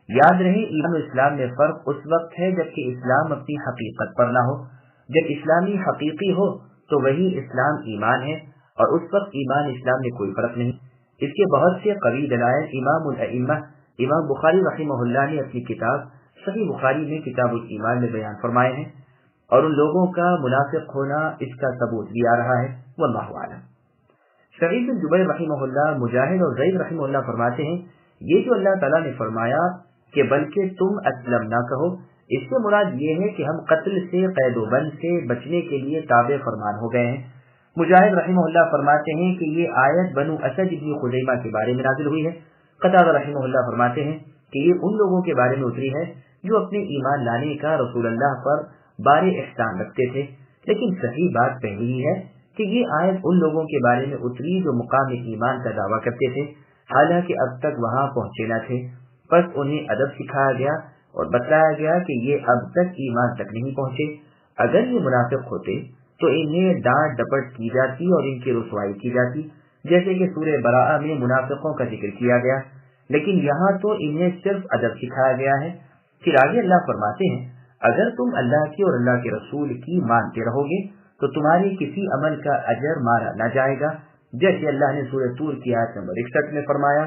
یاد رہے ایمان و اسلام میں فرق اس وقت ہے جبکہ اسلام اپنی حقیقت پر نہ ہو۔ جب اسلامی حقیقی ہو تو وہی اسلام ایمان ہے، اور اس وقت ایمان اسلام میں کوئی فرق نہیں۔ اس کے بہت سے قوی دلائل امام الائمہ امام بخاری رحمہ اللہ نے اپنی کتاب صحیح بخاری میں کتاب الایمان میں بیان فرمائے ہیں، اور ان لوگوں کا منافق ہونا اس کا ثبوت بھی آ رہا ہے، واللہ اعلم۔ سعید بن جبیر رحمہ اللہ، مجاہد اور زید رحمہ اللہ فرماتے ہیں یہ جو اللہ تعالیٰ نے فرمایا کہ بلکہ تم اسلم نہ کہو، اس سے مراد یہ ہے کہ ہم قتل سے قید و بند سے بچنے کے لیے تابع فرمان ہو گئے ہیں۔ مجاہد رحمہ اللہ فرماتے ہیں کہ یہ آیت بنو اسد بن خزیمہ کے بارے میں نازل ہوئی ہے۔ قتادہ رحمہ اللہ فرماتے ہیں کہ یہ ان لوگوں کے بارے میں اتری ہے جو اپنے ایمان لانے کا رسول اللہ پر بار احسان رکھتے تھے، لیکن صحیح بات پہلی ہی ہے کہ یہ آیت ان لوگوں کے بارے میں اتری جو مقام ایمان کا دعویٰ کرتے تھے حالانکہ اب تک وہاں پہنچے نہ تھے۔ پس انہیں ادب سکھایا گیا اور بتلایا گیا کہ یہ اب تک ایمان تک نہیں پہنچے۔ اگر یہ منافق ہوتے تو انہیں ڈانٹ ڈپٹ کی جاتی اور ان کی رسوائی کی جاتی، جیسے کہ سورہ براءہ میں منافقوں کا ذکر کیا گیا، لیکن یہاں تو انہیں صرف ادب سکھایا گیا ہے۔ پھر آگے اللہ فرماتے ہیں اگر تم اللہ کی اور اللہ کے رسول کی مانتے رہو گے تو تمہاری کسی عمل کا اجر مارا نہ جائے گا، جیسے اللہ نے سورہ طور کی آیت نمبر 61 میں فرمایا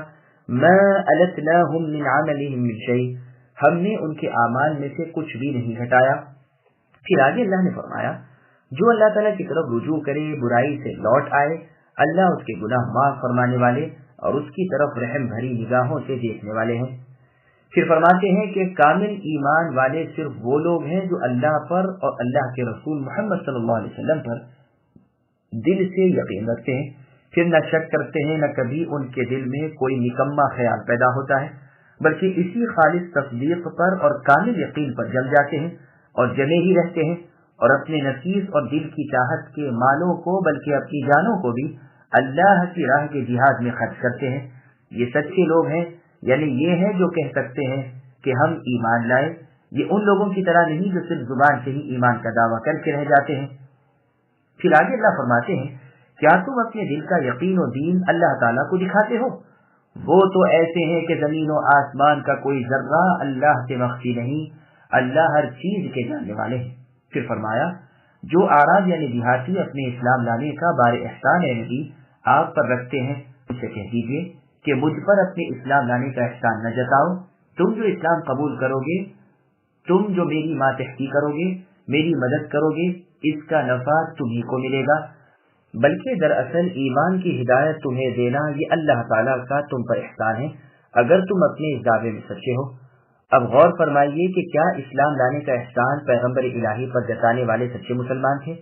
ما التناہم من عملہم من شیء، ہم نے ان کے اعمال میں سے کچھ بھی نہیں ہٹایا۔ پھر آگے اللہ نے فرمایا جو اللہ تعالیٰ کی طرف رجوع کرے، برائی سے لوٹ آئے، اللہ اس کے گناہ معاف فرمانے والے اور اس کی طرف رحم بھری نگاہوں سے دیکھنے والے ہیں۔ پھر فرماتے ہیں کہ کامل ایمان والے صرف وہ لوگ ہیں جو اللہ پر اور اللہ کے رسول محمد صلی اللہ علیہ وسلم پر دل سے یقین رکھتے ہیں، پھر نہ شک کرتے ہیں، نہ کبھی ان کے دل میں کوئی نکما خیال پیدا ہوتا ہے، بلکہ اسی خالص تصدیق پر اور کامل یقین پر جم جاتے ہیں اور جمے ہی رہتے ہیں، اور اپنے نفیس اور دل کی چاہت کے مالوں کو بلکہ اپنی جانوں کو بھی اللہ کی راہ کے جہاد میں خرچ کرتے ہیں۔ یہ سچے لوگ ہیں، یعنی یہ ہے جو کہہ سکتے ہیں کہ ہم ایمان لائے۔ یہ ان لوگوں کی طرح نہیں جو صرف زبان سے ہی ایمان کا دعویٰ کر کے رہ جاتے ہیں۔ پھر آگے اللہ فرماتے ہیں کیا تم اپنے دل کا یقین و دین اللہ تعالیٰ کو دکھاتے ہو؟ وہ تو ایسے ہیں کہ زمین و آسمان کا کوئی ذرہ اللہ سے مخفی نہیں، اللہ ہر چیز کے جاننے والے ہیں۔ پھر فرمایا جو اعراب یعنی دیہاتی اپنے اسلام لانے کا بار احسان ہے نبی آپ پر رکھتے ہیں، ان سے کہہ دیجیے کہ مجھ پر اپنے اسلام لانے کا احسان نہ جتاؤ۔ تم جو اسلام قبول کرو گے، تم جو میری ماتحتی کرو گے، میری مدد کرو گے، اس کا نفع تمہیں کو ملے گا، بلکہ دراصل ایمان کی ہدایت تمہیں دینا یہ اللہ تعالیٰ کا تم پر احسان ہے اگر تم اپنے اس دعوے میں سچے ہو۔ اب غور فرمائیے کہ کیا اسلام لانے کا احسان پیغمبر الہی پر جتانے والے سچے مسلمان تھے؟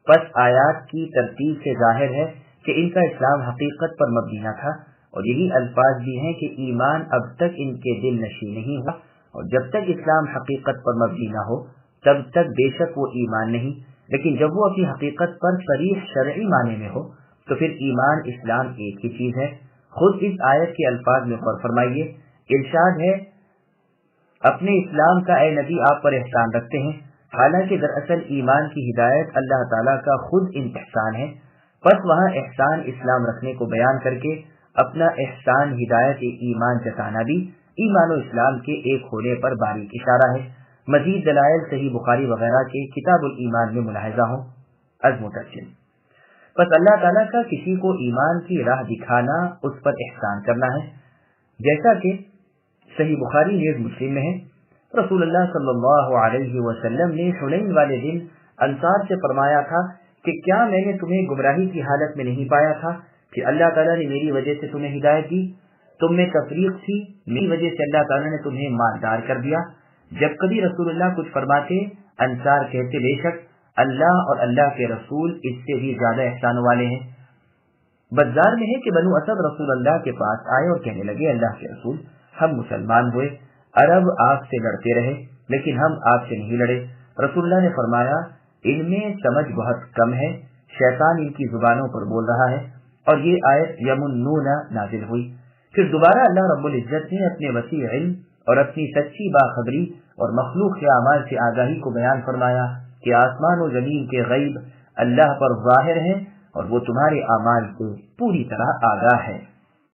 پس آیات کی ترتیب سے ظاہر ہے کہ ان کا اسلام حقیقت پر مبنی نہ تھا، اور یہی الفاظ بھی ہیں کہ ایمان اب تک ان کے دل نشین نہیں ہوا، اور جب تک اسلام حقیقت پر مبنی نہ ہو تب تک بے شک وہ ایمان نہیں، لیکن جب وہ اپنی حقیقت پر صریح شرعی معنی میں ہو تو پھر ایمان اسلام ایک ہی چیز ہے۔ خود اس آیت کے الفاظ میں غور فرمائیے، ارشاد ہے اپنے اسلام کا اے نبی آپ پر احسان رکھتے ہیں، حالانکہ دراصل ایمان کی ہدایت اللہ تعالیٰ کا خود ان احسان ہے۔ پس وہاں احسان اسلام رکھنے کو بیان کر کے اپنا احسان ہدایت ایمان جتانا بھی ایمان و اسلام کے ایک ہونے پر باریک اشارہ ہے۔ مزید دلائل صحیح بخاری وغیرہ کے کتاب الایمان میں ملاحظہ ہوں۔ مترجم، پس اللہ تعالیٰ کا کسی کو ایمان کی راہ دکھانا اس پر احسان کرنا ہے، جیسا کہ صحیح بخاری نیز مسلم میں ہے۔ رسول اللہ صلی اللہ علیہ وسلم نے حنین والے دن انصار سے فرمایا تھا کہ کیا میں نے تمہیں گمراہی کی حالت میں نہیں پایا تھا کہ اللہ تعالیٰ نے میری وجہ سے تمہیں ہدایت دی؟ تم میں تفریق تھی، میری وجہ سے اللہ تعالیٰ نے تمہیں مالدار کر دیا۔ جب کبھی رسول اللہ کچھ فرماتے، انصار کہتے بے شک اللہ اور اللہ کے رسول اس سے بھی زیادہ احسان والے ہیں۔ بازار میں ہے کہ بنو اسد رسول اللہ کے پاس آئے اور کہنے لگے اللہ کے رسول، ہم مسلمان ہوئے، عرب آپ سے لڑتے رہے لیکن ہم آپ سے نہیں لڑے۔ رسول اللہ نے فرمایا ان میں سمجھ بہت کم ہے، شیطان ان کی زبانوں پر بول رہا ہے، اور یہ آیت یمنون نازل ہوئی۔ پھر دوبارہ اللہ رب العزت نے اپنے وسیع علم اور اپنی سچی باخبری اور مخلوق کے اعمال سے آگاہی کو بیان فرمایا کہ آسمان و زمین کے غیب اللہ پر ظاہر ہیں اور وہ تمہارے اعمال سے پوری طرح آگاہ ہے۔